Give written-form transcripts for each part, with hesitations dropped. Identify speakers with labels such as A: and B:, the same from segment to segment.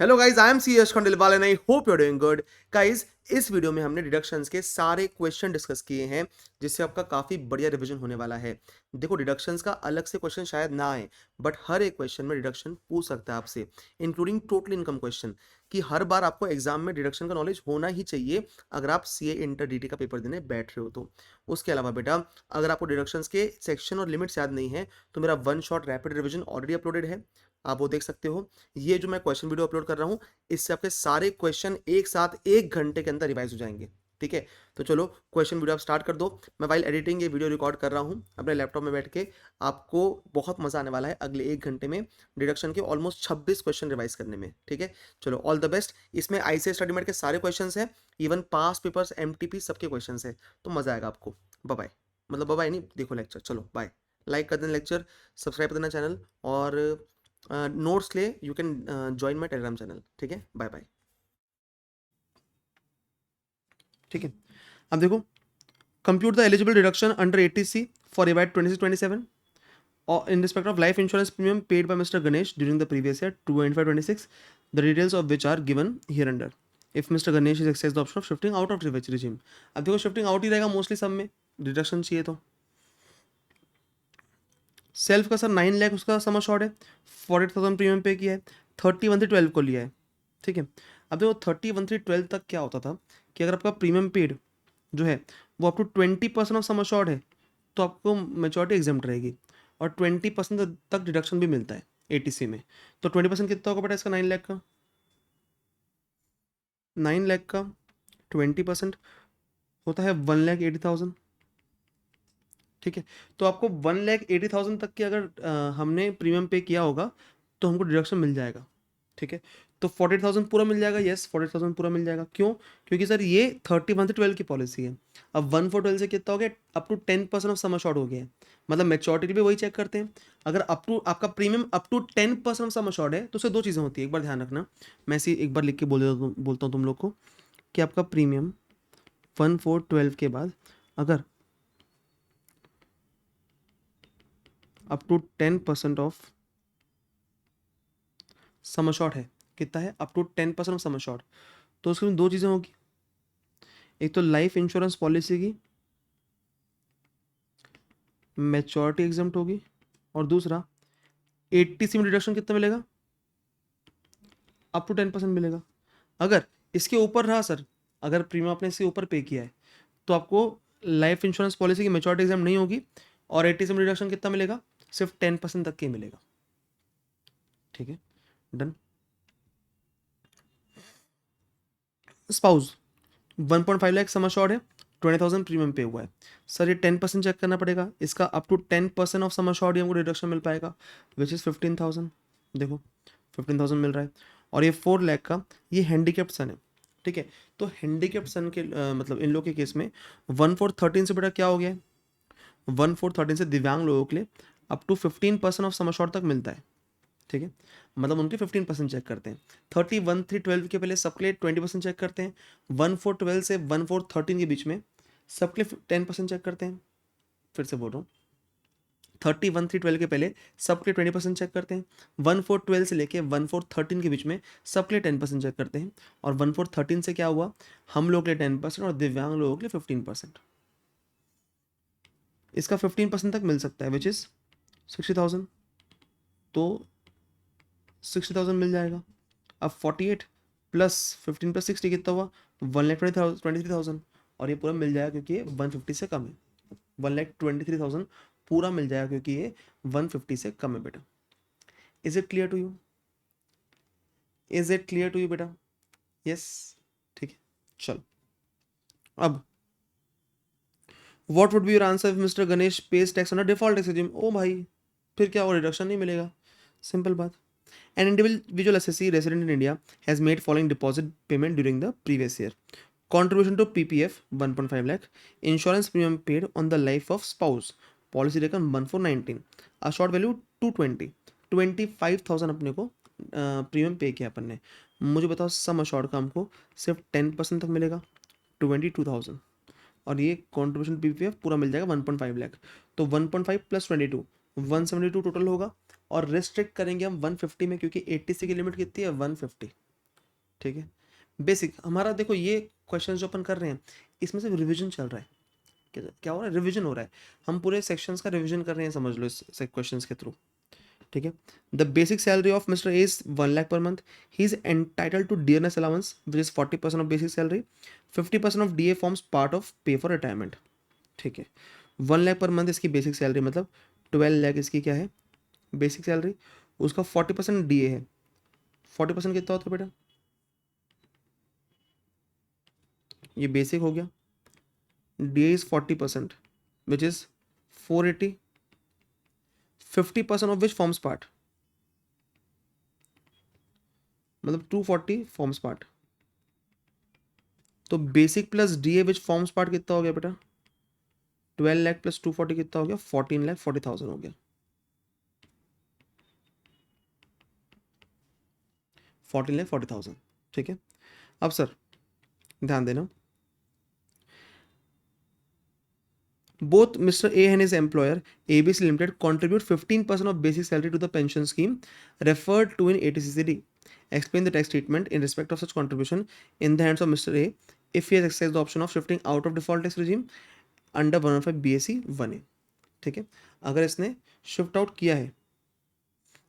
A: Hello guys, I am C Yash Khandelwal and I hope you are doing good. Guys, इस video में हमने deductions के सारे क्वेश्चन डिस्कस किए हैं, जिससे आपका काफ़ी बढ़िया रिवीजन होने वाला है। देखो, डिडक्शंस का अलग से क्वेश्चन शायद ना आए, बट हर एक क्वेश्चन में डिडक्शन पूछ सकता है आपसे, इंक्लूडिंग टोटल इनकम क्वेश्चन। कि हर बार आपको एग्जाम में डिडक्शन का नॉलेज होना ही चाहिए, अगर आप सीए इंटर डीटी का पेपर देने बैठ रहे हो तो। उसके अलावा बेटा, अगर आपको डिडक्शंस के सेक्शन और लिमिट्स याद नहीं है, तो मेरा one shot rapid revision already uploaded है, आप वो देख सकते हो। ये जो मैं क्वेश्चन वीडियो अपलोड कर रहा हूँ, इससे आपके सारे क्वेश्चन एक साथ 1 घंटे के अंदर रिवाइज हो जाएंगे। ठीक है, तो चलो क्वेश्चन वीडियो आप स्टार्ट कर दो। मैं वाइल एडिटिंग ये वीडियो रिकॉर्ड कर रहा हूँ अपने लैपटॉप में बैठ के। आपको बहुत मजा आने वाला है अगले 1 घंटे में डिडक्शन के ऑलमोस्ट 26 क्वेश्चन रिवाइज करने में। ठीक है, चलो ऑल द बेस्ट। इसमें आईसीएस स्टडी मेट के सारे क्वेश्चन हैं, इवन पास पेपर्स एमटीपी सबके क्वेश्चन है, तो मजा आएगा आपको। बाय, मतलब बाय नहीं, देखो लेक्चर। चलो बाय, लाइक कर देना लेक्चर, सब्सक्राइब कर देना चैनल, और नोट्स ले you can join my Telegram channel. ठीक है, बाय बाय। ठीक है, अब देखो, compute the eligible deduction under 80C for EYT 26-27 or in respect of life insurance premium paid by Mr. Ganesh during the previous year 25-26, the details of which are given hereunder. If Mr. Ganesh is exercised the option of shifting out of ravage regime. अब देखो, shifting out ही रहेगा mostly सब में, deduction चाहिए तो। Self का sir 9 lakh उसका सम assured है, 48,000 प्रीमियम पे किया है, 31/12 को लिया है। ठीक है, अब देखो 31/12 तक क्या होता था कि अगर आपका प्रीमियम पेड जो है वो up to 20% of sum assured है, तो आपको मेचोरिटी एग्जाम्प्ट रहेगी, और 20% तक डिडक्शन भी मिलता है एटीसी में। तो 20% कितना होगा बेटा इसका? 9 लाख का, 9 लाख का 20% होता है 1,80,000। ठीक है, तो आपको 1,80,000 तक की अगर हमने प्रीमियम पे किया होगा तो हमको डिडक्शन मिल जाएगा। ठीक है, तो 48,000 पूरा मिल जाएगा। यस, 48,000 पूरा मिल जाएगा। क्यों? क्योंकि सर ये 31/12 की पॉलिसी है। अब 1/4/12 से कितना हो गया? Up to 10% of sum assured हो गया है, मतलब मेच्योरिटी भी वही चेक करते हैं। अगर अप टू आपका premium up to 10% of sum assured है, तो उससे दो चीज़ें होती है, एक बार ध्यान रखना। मैं इसी एक बार लिख के बोलता हूँ तुम लोग को कि आपका प्रीमियम 1/4/12 के बाद अगर up to 10% of sum assured है, कितना है? Up to 10% of sum assured, तो उसमें दो चीज़ें होगी। एक तो लाइफ इंश्योरेंस पॉलिसी की मैच्योरिटी एग्जाम्प्ट होगी, और दूसरा 80C में डिडक्शन कितना मिलेगा? अप टू 10% मिलेगा। अगर इसके ऊपर रहा सर, अगर प्रीमियम आपने इसके ऊपर पे किया है, तो आपको लाइफ इंश्योरेंस पॉलिसी की मैच्योरिटी एग्जाम नहीं होगी, और 80C में डिडक्शन कितना मिलेगा? सिर्फ 10% तक के मिलेगा। ठीक है, डन। स्पाउस 1.5 लाख सम अश्योर्ड है, 20,000 प्रीमियम पे हुआ है। सर ये 10% चेक करना पड़ेगा, इसका up to 10% of sum assured हमको डिडक्शन मिल पाएगा, विच इज़ 15,000। देखो 15,000 मिल रहा है। और ये 4 लाख का ये हैंडीकेप्ड सन है। ठीक है, तो हैंडीकेप्ड सन के मतलब इन लोग के केस में 1/4/13 से बेटा क्या हो गया है? 1/4/13 से दिव्यांग लोगों के लिए up to 15% of sum assured तक मिलता है। ठीक है, मतलब उनके 15% चेक करते हैं। 31/3/12 के पहले सबके लिए 20% चेक करते हैं। 1/4/12 से 1/4/13 के बीच में सबके लिए 10% चेक करते हैं। फिर से बोल रहा हूँ, 31/3/12 के पहले सबके लिए 20% चेक करते हैं। 1/4/12 से लेके 1/4/13 के बीच में सबके लिए 10% चेक करते हैं। और 1/4/13 से क्या हुआ? हम लोग के लिए 10% और दिव्यांग लोगों के लिए 15%। इसका 15% तक मिल सकता है, विच इज़ 60,000। तो 60,000 मिल जाएगा। अब 48 प्लस 15 प्लस 60 कितना हुआ? 1,23,000। और ये पूरा मिल जाएगा क्योंकि ये 150 से कम है। 1,23,000 पूरा मिल जाएगा क्योंकि ये 150 से कम है बेटा। Is it clear to you? Is it clear to you बेटा? यस, ठीक है, चलो। अब what would be your answer if mister Ganesh pays tax on a default tax regime? ओ भाई, फिर क्या, वो रिडक्शन नहीं मिलेगा। सिंपल बात। An individual assessee resident in India has made following deposit payment during the previous year. Contribution to PPF 1.5 lakh. Insurance premium paid on the life of spouse. Policy reckon 1/4/19. Assured value 220. 25,000 अपने को premium पे किया अपन ने। मुझे बताओ sum assured का हमको सिर्फ 10% तक मिलेगा, 22,000। और ये कॉन्ट्रीब्यूशन पीपीएफ पूरा मिल जाएगा 1.5 लाख। तो 1.5 प्लस 22 172 टोटल होगा। और रिस्ट्रिक्ट करेंगे हम 150 में, क्योंकि 80C की लिमिट कितनी है? 150। ठीक है। बेसिक हमारा देखो ये क्वेश्चन जो अपन कर रहे हैं इसमें सिर्फ रिवीजन चल रहा है। क्या हो रहा है? रिवीजन हो रहा है। हम पूरे सेक्शंस का रिवीजन कर रहे हैं, समझ लो इस क्वेश्चंस के थ्रू। ठीक है। The basic salary of mister A is 1 lakh per month. He is entitle to dearness allowance which is 40% of basic salary. 50% of DA forms part of pay for retirement. ठीक है। 1 लाख पर मंथ इसकी basic salary, मतलब 12 लाख इसकी क्या है basic salary. उसका 40% DA है। 40% कितना होता है बेटा? ये बेसिक हो गया। DA is 40% which is 480। 50% of which forms part, मतलब 240 फॉर्म्स पार्ट। तो basic plus DA which forms part कितना हो गया बेटा? 12 लाख प्लस 240 कितना हो गया? 14,40,000 हो गया। 14,40,000। ठीक है। अब सर ध्यान देना, both Mr. A and his employer ABC Limited contribute 15% of basic salary to the pension scheme referred to in 80CCD. Explain the tax treatment in respect of such contribution in the hands of Mr. A if he has exercised the option of shifting out of default tax regime under 115 BSc 1A. ठीक है। अगर इसने shift out किया है,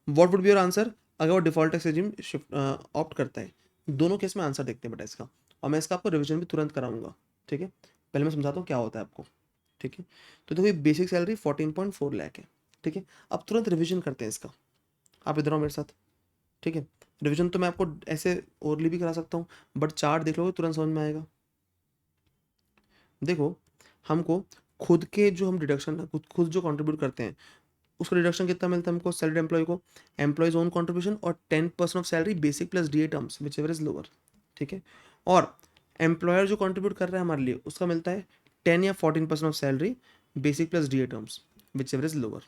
A: what would be your answer? अगर वो default tax regime shift opt करता है। दोनों केस में आंसर देखते हैं बेटा इसका, और मैं इसका आपको रिवीजन भी तुरंत कराऊंगा। ठीक है। पहले मैं समझाता हूँ क्या होता है आपको। ठीक है। तो देखो ये बेसिक सैलरी 14.4 लाख है। ठीक है। अब तुरंत रिवीजन करते हैं इसका। आप इधर आओ मेरे साथ। ठीक है। रिवीजन तो मैं आपको ऐसे ओरली भी करा सकता हूँ, बट चार्ट देख लोगे तुरंत समझ में आएगा। देखो हमको खुद के जो हम डिडक्शन खुद जो कंट्रीब्यूट करते हैं उसका डिडक्शन कितना मिलता है हमको सैलरी एम्प्लॉय को? एम्प्लॉयज ओन कंट्रीब्यूशन और 10% of salary basic plus DA terms which ever is lower. ठीक है। और एम्प्लॉयर जो कंट्रीब्यूट कर रहा है हमारे लिए उसका मिलता है 10 या 14% of salary basic plus DA terms which ever is lower.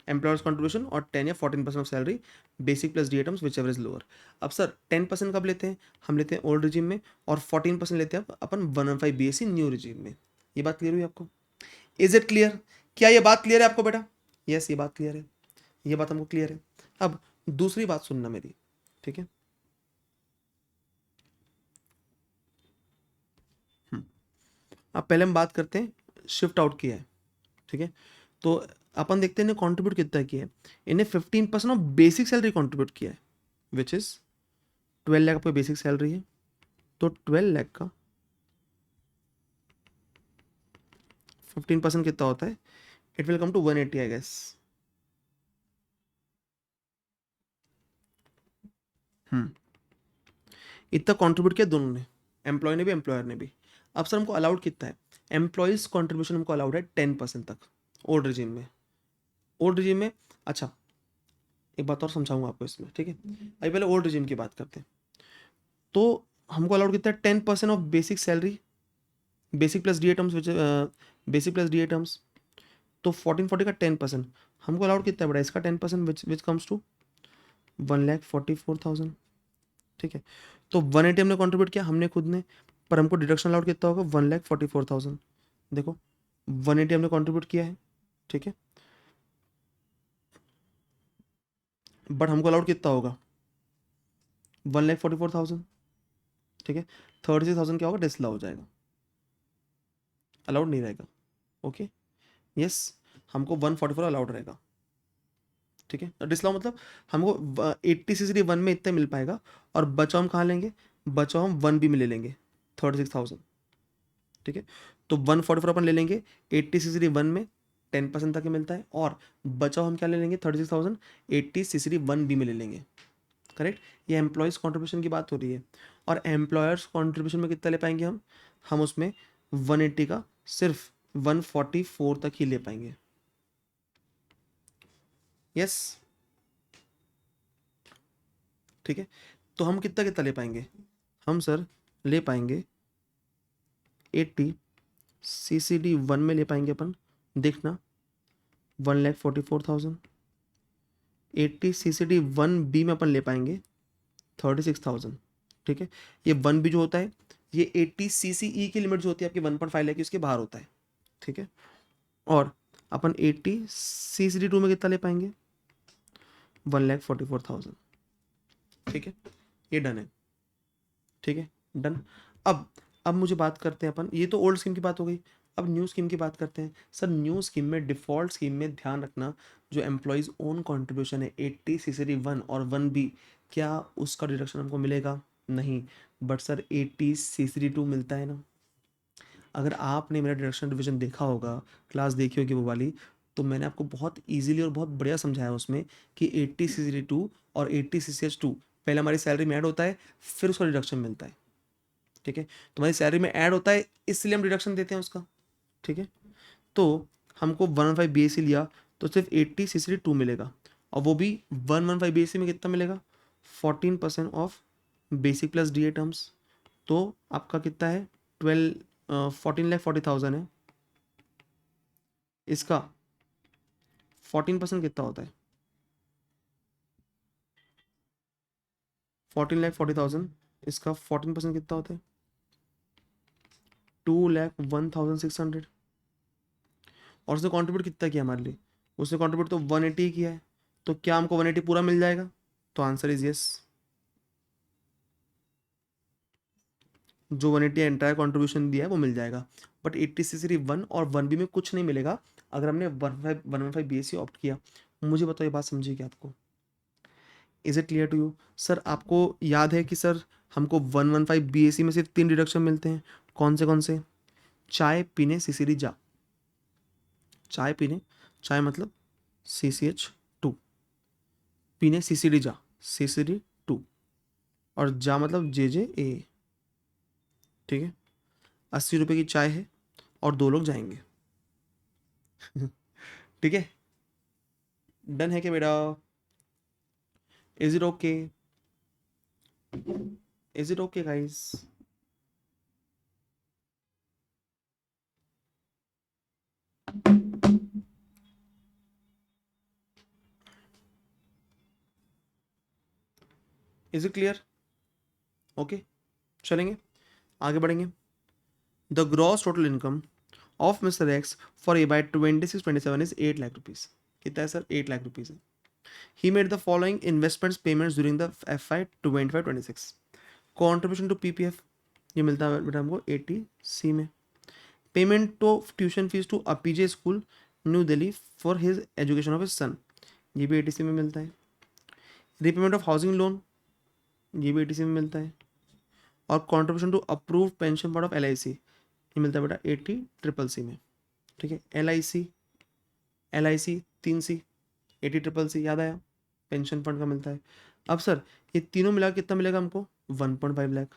A: Employers contribution और 10 या 14% of salary basic plus DA terms which ever is lower. अब सर 10% कब लेते हैं? हम लेते हैं ओल्ड रिजीम में, और 14% लेते हैं अपन 115 बीएससी न्यू रिजीम में। ये बात क्लियर हुई आपको? Is it clear? क्या ये बात क्लियर है आपको बेटा? यस, ये बात क्लियर है। ये बात हमको क्लियर है। अब दूसरी बात सुनना मेरी। ठीक है। अब पहले हम बात करते हैं शिफ्ट आउट किया है। ठीक है। तो अपन देखते हैं इन्हें कंट्रीब्यूट कितना किया है। इन्हें 15% ऑफ बेसिक सैलरी कंट्रीब्यूट किया है विच इज 12 लाख आपकी बेसिक सैलरी है। तो 12 लाख का 15% कितना होता है? It will come to 180 I guess. इतना कंट्रीब्यूट किया दोनों ने, एम्प्लॉय ने भी एम्प्लॉयर ने भी। अब सर हमको अलाउड कितना है? एम्प्लॉयज कंट्रीब्यूशन हमको अलाउड है 10% तक ओल्ड रिजीम में। ओल्ड रिजीम में, अच्छा एक बात और समझाऊंगा आपको इसमें। ठीक है। अभी पहले ओल्ड रिजीम की बात करते हैं। तो हमको अलाउड कितना है? 10% of basic salary basic plus D terms which basic plus D terms. तो 1440 का 10% हमको अलाउड कितना है बड़ा? इसका 10% विच कम्स टू 1,44,000। ठीक है। तो 180 हमने कंट्रीब्यूट किया हमने खुद ने, पर हमको डिडक्शन अलाउड कितना होगा? 1,44,000। देखो 180 हमने कंट्रीब्यूट किया है। ठीक है। बट हमको अलाउड कितना होगा? 1,44,000। ठीक है। 36,000 क्या होगा? डिसअलाउ हो जाएगा, अलाउड नहीं रहेगा। ओके। यस, हमको 144 अलाउड रहेगा। ठीक है। डिसअलाउ मतलब हमको 80 वन में इतना मिल पाएगा, और बचाओ हम कहाँ लेंगे? बचाओ हम 1B में ले लेंगे 36,000। ठीक है। तो 144 अपन ले लेंगे 80 वन में 10% तक ही मिलता है, और बचाओ हम क्या ले लेंगे? 36,000 80 1B में ले लेंगे। करेक्ट। ये एम्प्लॉयज़ कॉन्ट्रीब्यूशन की बात हो रही है, और एम्प्लॉयर्स कॉन्ट्रीब्यूशन में कितना ले पाएंगे हम उसमें 180 का सिर्फ 144 तक ही ले पाएंगे। यस। ठीक है। तो हम कितना कितना ले पाएंगे? हम सर ले पाएंगे 80 CCD 1 में ले पाएंगे अपन, देखना 1,44,000। 80 CCD 1B में अपन ले पाएंगे 36,000। ठीक है। ये 1B जो होता है ये 80 CCE की लिमिट जो होती है आपकी 1.5 लाख की, उसके बाहर होता है। ठीक है। और अपन 80 CCD 2 में कितना ले पाएंगे? 1,44,000। ठीक है। ये डन है। ठीक है, डन। अब मुझे बात करते हैं अपन, ये तो ओल्ड स्कीम की बात हो गई, अब न्यू स्कीम की बात करते हैं। सर न्यू स्कीम में, डिफ़ॉल्ट स्कीम में ध्यान रखना, जो एम्प्लॉइज़ ओन कंट्रीब्यूशन है 80 सीसीडी 1 और 1 बी, क्या उसका डिडक्शन हमको मिलेगा? नहीं। बट सर 80 सीसीडी 2 मिलता है ना। अगर आपने मेरा डिडक्शन डिवीजन देखा होगा, क्लास देखी होगी वो वाली, तो मैंने आपको बहुत ईजिली और बहुत बढ़िया समझाया उसमें कि 80 सीसीडी 2 और 80 सीसीएच 2 पहले हमारी सैलरी में ऐड होता है, फिर उसका डिडक्शन मिलता है। ठीक है, तुम्हारी सैलरी में ऐड होता है, इसलिए हम डिडक्शन देते हैं उसका। ठीक है, तो हमको 115 बीएससी लिया तो सिर्फ 80 सीसीडी 2 मिलेगा, और वो भी 115 बीएससी में कितना मिलेगा? 14% of basic plus D A terms. तो आपका कितना है? 14,40,000 है। इसका 14% कितना होता है? 14,40,000, इसका 14% कितना होता है? 2,01,600। और उसने कंट्रीब्यूट कितना किया हमारे लिए? उसने कंट्रीब्यूट तो 180 किया है, तो क्या हमको 180 पूरा मिल जाएगा? तो आंसर इज यस। जो 180 एंटायर कंट्रीब्यूशन दिया है वो मिल जाएगा। बट 80 से सिर्फ 1 और 1 बी में कुछ नहीं मिलेगा अगर हमने 115 बीएससी ऑप्ट किया। मुझे बताओ, ये बात समझी क्या आपको? Is it clear to you? Sir आपको याद है कि सर हमको 115 बीएससी में सिर्फ 3 डिडक्शन मिलते हैं, कौन से कौन से? चाय पीने सीसीडी जा, चाय पीने, चाय मतलब CCH2, पीने CCD जा, CCD2, और जा मतलब JJA। ठीक है, 80 रुपये की चाय है और 2 लोग जाएंगे। ठीक है, डन है क्या बेटा? Is it okay? Is it okay guys? Is it clear? Okay, चलेंगे, आगे बढ़ेंगे। The gross total income of mister X for A Y 26-27 is 8 lakh rupees. कितना है सर? 8 लाख रुपीज है। He made the following investments payments during the FY 25-26। Contribution to PPF ये मिलता है बेटा हमको 80C में। Payment of tuition fees to Apeejay school new Delhi for his education of his सन, ये भी 80C में मिलता है। रीपेमेंट ऑफ हाउसिंग लोन, ये भी 80C में मिलता है। और contribution to approve pension fund of LIC, ये मिलता है बेटा 80CCC में। ठीक है, LIC 3C, 80CCC, याद आया? पेंशन फंड का मिलता है। अब सर ये तीनों मिला के कितना मिलेगा हमको? 1.5 लाख।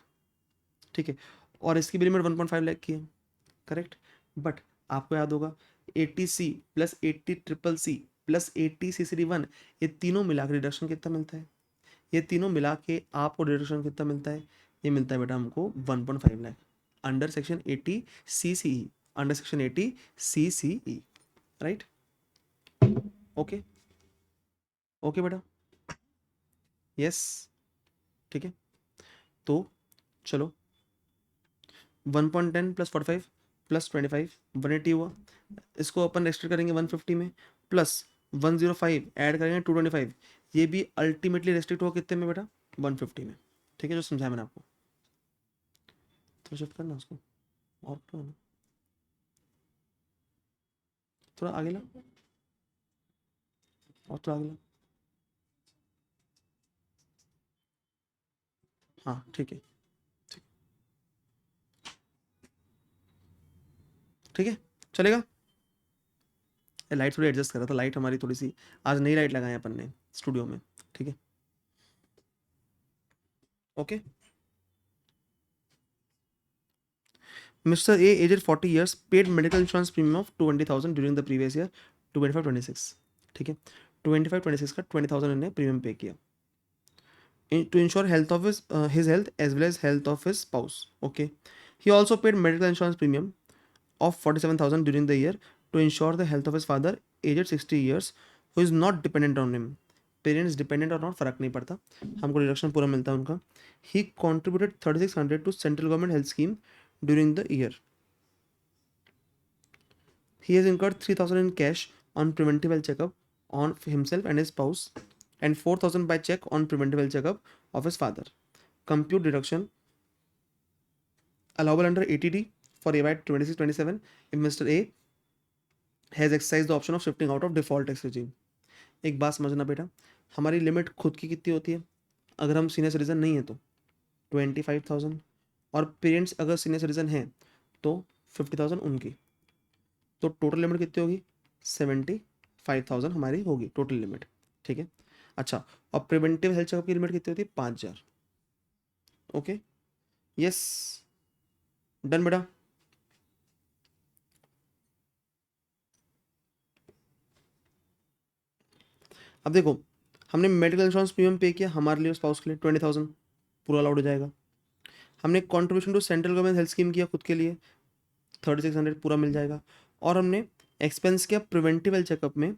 A: ठीक है, और इसकी भी लिमिट 1.5 लाख की है, करेक्ट। बट आपको याद होगा 80C plus 80CCC plus 80CCD1, ये तीनों मिला के रिडक्शन कितना मिलता है? ये तीनों मिला के आपको रिडक्शन कितना मिलता है? ये मिलता है बेटा हमको 1.5 lakh under section 80CCE, under section 80CCE, right? Okay, okay बेटा, यस। ठीक है, तो चलो 1.10 प्लस 45 प्लस 25 180 हुआ। इसको अपन रेस्ट्रिक्ट करेंगे 150 में, प्लस 105 ऐड करेंगे 225, ये भी अल्टीमेटली रेस्ट्रिक्ट हुआ कितने में बेटा? 150 में। ठीक है, जो समझाया मैंने आपको। थोड़ा शिफ्ट करना उसको, और करना, थोड़ा आगे ला, और थोड़ा आगे ला। हाँ ठीक है, ठीक, ठीक है, चलेगा। लाइट थोड़ी एडजस्ट कर रहा था, लाइट हमारी थोड़ी सी, आज नई लाइट लगाए अपन ने स्टूडियो में। ठीक है, okay. Mr. A, aged 40 years, paid medical insurance premium of 20,000 during the previous year, 25-26। ठीक है, 25-26 का 20,000 इन्हें प्रीमियम पे किया to ensure health of his health as well as health of his spouse. Okay, he also paid medical insurance premium of 47,000 during the year to ensure the health of his father, aged 60 years, who is not dependent on him. Parents dependent और not फर्क नहीं पड़ता, हमको deduction पूरा मिलता है उनका। He contributed 3600 to central government health scheme during the year. He has incurred 3,000 in cash on preventive health checkup on himself and his spouse, and 4,000 by check on preventive health checkup of his father. Compute deduction allowable under ATD for AY 26-27 if Mr. A has exercised the option of shifting out of default tax regime. एक बात समझना बेटा, हमारी limit खुद की कितनी होती है अगर हम सीनियर सिटीजन नहीं है तो 25,000, और पेरेंट्स अगर सीनियर सिटीजन हैं तो 50,000 उनकी, तो टोटल लिमिट कितनी होगी 75,000 हमारी होगी टोटल लिमिट। ठीक है, अच्छा, और प्रिवेंटिव हेल्थ चेकअप की लिमिट कितनी होती है 5,000। ओके, यस, डन बेटा। अब देखो, हमने मेडिकल इंश्योरेंस प्रीमियम पे किया हमारे लिए स्पाउस के लिए 20,000 पूरा अलाउड हो जाएगा। हमने contribution to central government health scheme किया खुद के लिए 3600 पूरा मिल जाएगा। और हमने एक्सपेंस किया प्रिवेंटिव हेल्थ चेकअप में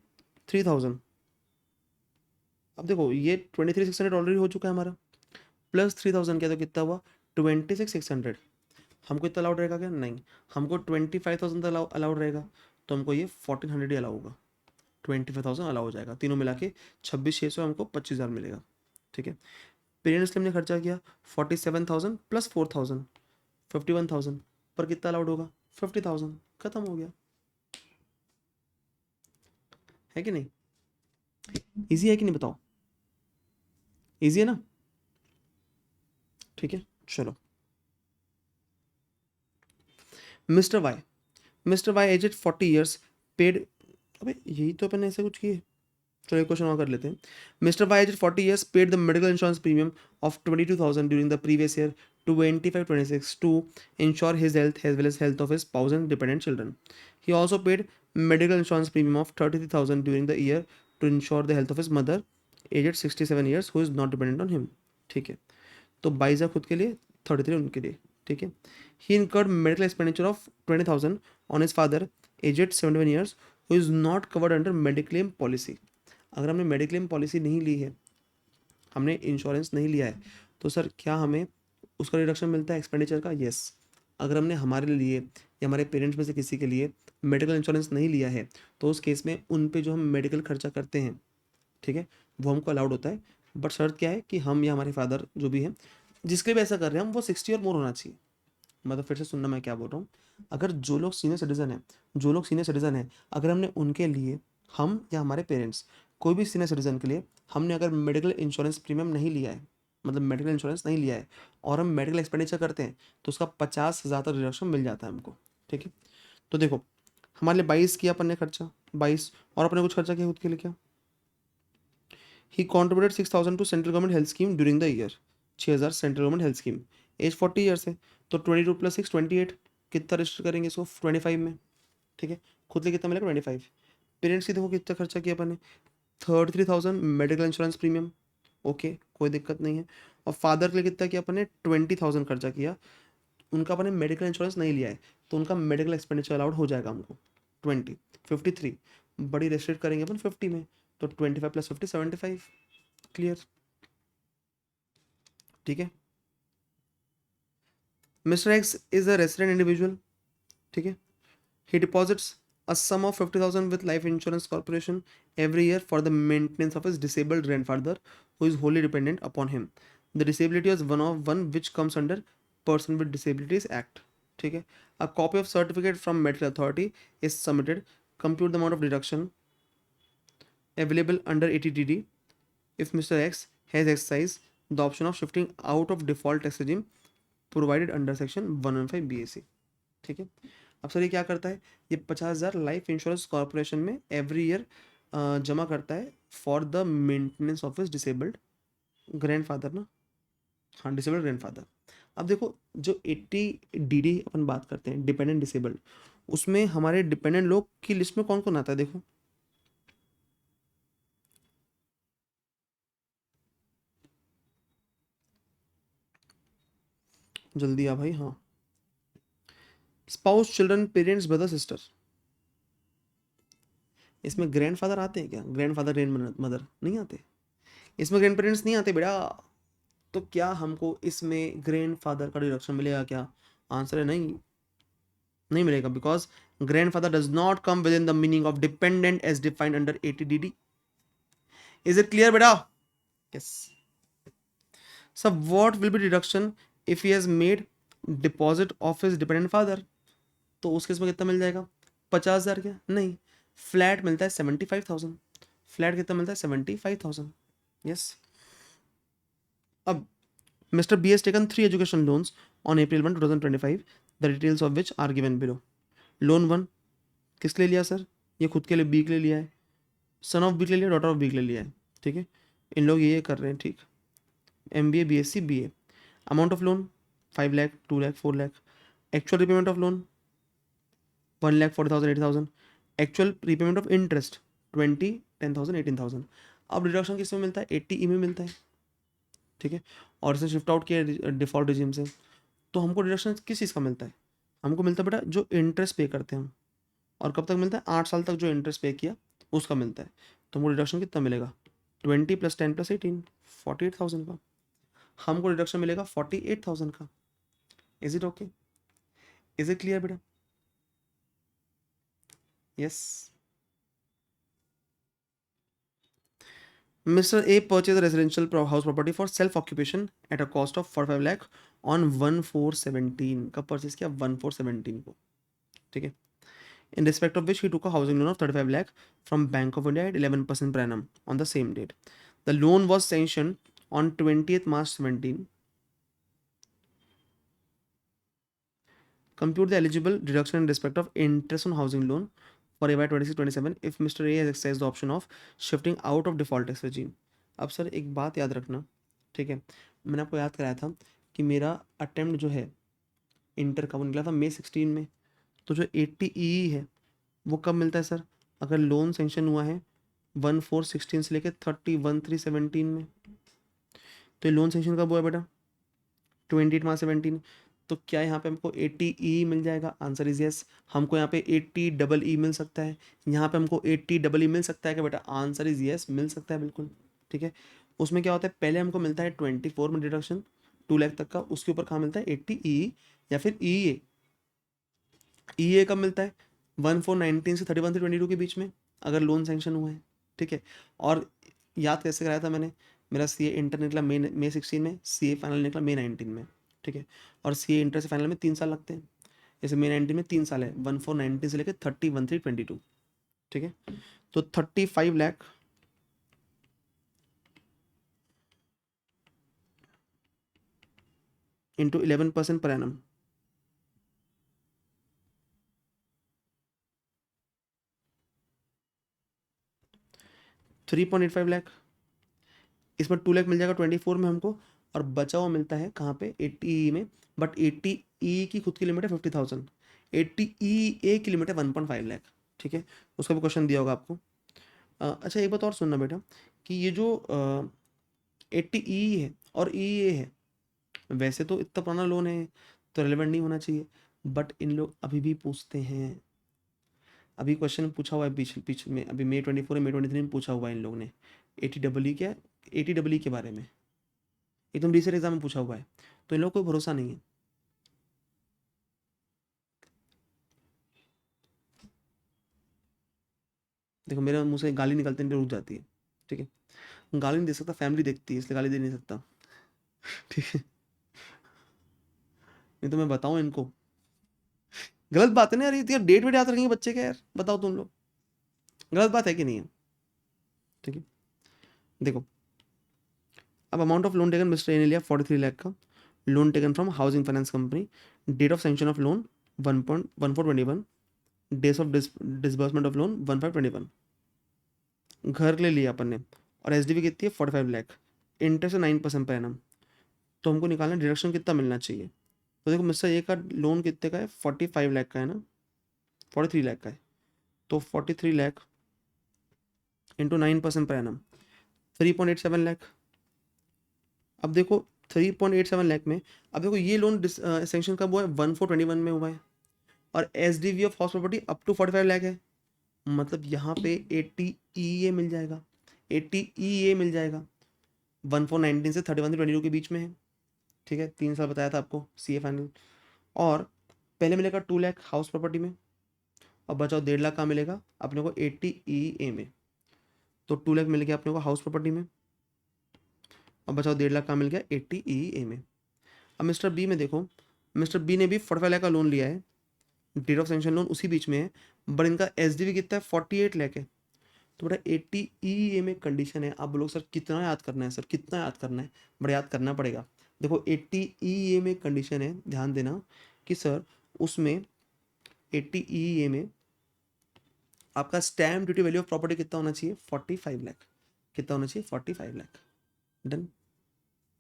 A: 3,000। अब देखो ये 23,600 ऑलरेडी हो चुका है हमारा, प्लस 3,000 क्या, तो कितना हुआ 26,600। हमको इतना अलाउड रहेगा क्या, नहीं, हमको 25,000 अलाउड रहेगा, तो हमको ये 1,400 ही अलाउ होगा, 25,000 अलाउ हो जाएगा, तीनों मिला के 26,600, हमको 25,000 मिलेगा। ठीक है, पेरेंट्स के लिए हमने खर्चा किया 47,000 प्लस 4,000 51,000, पर कितना अलाउड होगा 50,000, खत्म हो गया, है कि नहीं, इजी है कि नहीं बताओ, इजी है ना। ठीक है, चलो, mister Y aged 40 years paid, अबे यही तो अपन ऐसे कुछ किए, चलो एक क्वेश्चन और कर लेते हैं। Mister Y aged 40 years paid the medical insurance premium of 22,000 during the previous year 25-26 to ensure his health as well as health of his spouse and dependent children. He also paid medical insurance premium of 33,000 during the year to ensure the health of his mother aged 67 years who is not dependent on him. ठीक है, तो 22 खुद के लिए, 33 उनके लिए। ठीक है, he incurred medical expenditure of 20,000 on his father aged 71 years who is not covered under mediclaim policy. अगर हमने मेडिक्लेम पॉलिसी नहीं ली है, हमने इंश्योरेंस नहीं लिया है, तो सर क्या हमें उसका रिडक्शन मिलता है एक्सपेंडिचर का, येस। अगर हमने हमारे लिए या हमारे पेरेंट्स में से किसी के लिए मेडिकल इंश्योरेंस नहीं लिया है, तो उस केस में उन पे जो हम मेडिकल खर्चा करते हैं, ठीक है, वो हमको अलाउड होता है, बट शर्त क्या है कि हम या हमारे फादर जो भी हैं जिसके भी ऐसा कर रहे हैं हम, वो 60 और मोर होना चाहिए। मतलब फिर से सुनना मैं क्या बोल रहा हूँ, अगर जो लोग सीनियर सिटीजन हैं, अगर हमने उनके लिए, हम या हमारे पेरेंट्स, कोई भी सीनियर सिटीजन के लिए हमने अगर मेडिकल इंश्योरेंस प्रीमियम नहीं लिया है, मतलब मेडिकल इंश्योरेंस नहीं लिया है, और हम मेडिकल एक्सपेंडिचर करते हैं, तो उसका 50,000 तक रिडक्शन मिल जाता है हमको। ठीक है, तो देखो हमारे लिए 22 किया अपन ने खर्चा, 22, और अपने कुछ खर्चा किया खुद के लिए क्या, he contributed 6,000 to central government health scheme during the year, 6,000 central government health scheme, age 40 years है, तो 22 + 6 28, कितना रजिस्टर करेंगे इसको 25 में। ठीक है, खुद लिए कितना मिलेगा 25। पेरेंट्स की देखो कितना खर्चा किया अपन ने 33,000 मेडिकल इंश्योरेंस प्रीमियम, ओके कोई दिक्कत नहीं है। और फादर के लिए कितना किया अपन ने 20,000 खर्चा किया, उनका अपन ने मेडिकल इंश्योरेंस नहीं लिया है, तो उनका मेडिकल एक्सपेंडिचर अलाउड हो जाएगा हमको 20, 53, बड़ी रेस्ट्रिक्ट करेंगे अपन 50 में, तो 25 + 50 75, क्लियर। ठीक है, mister x is a resident individual, ठीक है, he deposits a sum of 50,000 with Life Insurance Corporation every year for the maintenance of his disabled grandfather who is wholly dependent upon him. The disability is one which comes under Person with Disabilities Act. ठीक है, a copy of certificate from medical authority is submitted. Compute the amount of deduction available under ATDD if Mr. X has exercised the option of shifting out of default tax regime provided under section 115 BAC. ठीक है, अब sir ये क्या करता है, ये 50,000 life insurance corporation में every year जमा करता है for the maintenance of his disabled grandfather ना, हाँ डिसेबल्ड ग्रैंडफादर। अब देखो जो 80 DD अपन बात करते हैं डिपेंडेंट डिसेबल्ड, उसमें हमारे डिपेंडेंट लोग की लिस्ट में कौन कौन आता है, देखो जल्दी आ भाई, हाँ, spouse children parents brother sister, इसमें ग्रैंडफादर आते हैं क्या, ग्रैंडफादर ग्रैंड मदर नहीं आते, इसमें ग्रैंड पेरेंट्स नहीं आते बेटा, तो क्या हमको इसमें ग्रैंडफादर का डिडक्शन मिलेगा क्या, आंसर है नहीं, नहीं मिलेगा, because grandfather does not come with in the meaning of dependent as defined under 80DD। Is it clear बेटा, yes. So what will be deduction if he has made deposit of his dependent father, तो उस case में कितना मिल जाएगा? 50,000 क्या? नहीं, flat मिलता है 75,000। फ्लैट कितना मिलता है? 75,000। यस। अब mister B has taken 3 education loans on April 1, 2025, the details of which are given below. Loan 1 किसके लिए लिया सर? ये खुद के लिए, बी के लिए लिया है, सन ऑफ बी के लिए लिया, डॉटर ऑफ बी के लिए लिया है, ठीक है। इन लोग ये कर रहे हैं, ठीक। MBA BSc BA। Amount of loan 5 lakh, 2 lakh, 4 lakh. Actual repayment of loan 1,40,000, 80,000। Actual repayment of interest 20, 10,000, 18,000। अब डिडक्शन किस में मिलता है? 80E में मिलता है, ठीक है। और इसे शिफ्ट आउट किया डिफॉल्ट रिजीम से, तो हमको डिडक्शन किस चीज़ का मिलता है? हमको मिलता है बेटा जो इंटरेस्ट पे करते हैं हम। और कब तक मिलता है? 8 साल तक जो इंटरेस्ट पे किया उसका मिलता है। तो हमको डिडक्शन कितना मिलेगा? 20 + 10 + 18, 48,000 का। हमको डिडक्शन मिलेगा 48,000 का। Is it okay? Is it clear बेटा? Yes. Mr. A purchased a residential house property for self occupation at a cost of 45 lakh on 1/4/17। कब परचेज किया? 1/4/17 को, ठीक है। In respect of which he took a housing loan of 35 lakh from Bank of India at 11% per annum on the same date. The loan was sanctioned on 20th March 17. Compute the eligible deduction in respect of interest on housing loan for AY 26-27 if Mr. A has exercised the option of shifting out of default tax regime. अब sir एक बात याद रखना, ठीक है। मैंने आपको याद कराया था कि मेरा अटेम्प्ट जो है इंटर का वो निकला था May 16 में। तो जो 80E है वो कब मिलता है सर? अगर लोन सेंक्शन हुआ है 1/4/16 से लेकर 31/3/17 में। तो ये लोन सेंक्शन कब हुआ है बेटा? 28 मार्च 17। तो क्या यहाँ पे हमको 80E मिल जाएगा? Answer is yes. हमको यहाँ पे 80EE मिल सकता है। यहाँ पे हमको 80EE मिल सकता है क्या बेटा? आंसर इज यस, मिल सकता है बिल्कुल, ठीक है। उसमें क्या होता है? पहले हमको मिलता है 24 में डिडक्शन 2 लाख तक का, उसके ऊपर कहाँ मिलता है? 80E या फिर EA। EA कब मिलता है? 1/4/19 से 31/3/22 के बीच में, अगर लोन सेंक्शन हुआ है, ठीक है। और याद कैसे कराया था मैंने? मेरा CA इंटर निकला May 16 में, CA फाइनल निकला May 19 में, ठीक है। और CA इंटर से फाइनल में 3 साल लगते हैं। जैसे May 19 में 3 साल है, 1/4/19 से लेकर 31/3/22, ठीक है। तो 35 lakh into 11% per annum, 3.85 lakh. इसमें 2 लाख मिल जाएगा 24 में हमको, और बचा हुआ मिलता है कहाँ पे? 80E में। बट 80E की खुद की लिमिट है 50,000, 80EA की लिमिट है 1.5 लाख, ठीक है। उसका भी क्वेश्चन दिया होगा आपको। अच्छा एक बात और सुनना बेटा, कि ये जो 80E है और EA है, वैसे तो इतना पुराना लोन है तो रिलेवेंट नहीं होना चाहिए, बट इन लोग अभी भी पूछते हैं। अभी क्वेश्चन पूछा हुआ है पीछे पीछे में, अभी May 24 May 23 में पूछा हुआ है इन लोग ने 80EE क्या, 80EE के बारे में एकदम रिसेंट एग्जाम में पूछा हुआ है। तो इन लोग को कोई भरोसा नहीं है। देखो मेरे मुंह से गाली निकलते नहीं रुक जाती है, ठीक है। गाली नहीं दे सकता, फैमिली देखती है इसलिए गाली दे नहीं सकता, ठीक है। नहीं तो मैं बताऊं इनको, गलत बात है ना यार, ये डेट वेट याद रखेंगे बच्चे का यार, बताओ तुम लोग, गलत बात है कि नहीं है? ठीक है। देखो अब amount of loan taken, mister A ने लिया 43 लाख का loan taken from housing finance company. Date of sanction of loan 1.1421। Date of disbursement of loan 1/5/21। घर ले लिया अपन ने, और एस कितनी है? 45 लाख। Interest 9% per annum. तो हमको निकालना डिडक्शन कितना मिलना चाहिए। तो देखो मिस्टर ए का लोन कितने का है? 45 लाख का है ना, 43 लाख का है। तो 43 lakh into 9% per annum 3.87 lakh. अब देखो 3.87 लाख में, अब देखो ये लोन सेंक्शन कब हुआ है? 1/4/21 में हुआ है, और SDV of house property up to 45 lakh है। मतलब यहाँ पे 80EA मिल जाएगा, 80EA मिल जाएगा। 1/4/19 से 31/22 के बीच में है, ठीक है। 3 साल बताया था आपको CA फाइनल। और पहले मिलेगा 2 लाख हाउस प्रॉपर्टी में, और बचाओ 1.5 लाख का मिलेगा अपने को 80EA में। तो 2 लाख मिल गया अपने को हाउस प्रॉपर्टी में, और बचाओ 1.5 लाख का मिल गया 80EA में। अब मिस्टर बी में देखो, मिस्टर बी ने भी 45 लाख का लोन लिया है, डेट ऑफ सैंक्शन लोन उसी बीच में है, बट इनका एसडीवी कितना है 48 लाख है। तो बेटा 80 ईईएमए कंडीशन है। आप बोलोगे सर कितना याद करना है, सर कितना याद करना है, बड़ा याद करना पड़ेगा। देखो 80 ईईएमए कंडीशन है, ध्यान देना कि सर उसमें 80 ईईएमए आपका stamp duty value of property कितना होना चाहिए 45 लाख। कितना होना चाहिए 45 लाख। Done,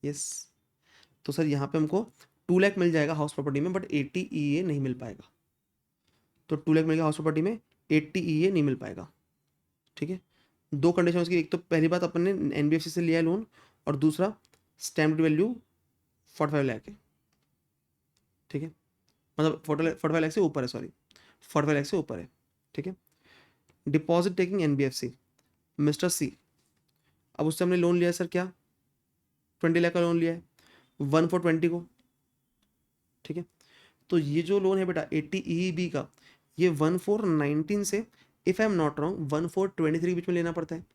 A: yes. तो सर यहाँ पे हमको 2 लाख मिल जाएगा हाउस प्रॉपर्टी में, बट 80 ईए नहीं मिल पाएगा। तो 2 लाख मिल गया हाउस प्रॉपर्टी में, 80 ईए नहीं मिल पाएगा। ठीक है, दो कंडीशन उसकी, एक तो पहली बात अपन ने एनबीएफसी से लिया है लोन, और दूसरा स्टैम्प ड्यूटी वैल्यू 45 लाख है। ठीक है, मतलब 45 लाख से ऊपर है, सॉरी 45 लाख से ऊपर है। ठीक है, डिपॉजिट टेकिंग एनबीएफसी मिस्टर सी, अब उससे हमने लोन लिया है सर क्या 20 लाख का लोन लिया है 1/4/20 को। ठीक है, तो ये जो लोन है बेटा 80 ईईबी का, ये 1/4/19 से, if I am not wrong 1/4/23 के बीच में लेना पड़ता है।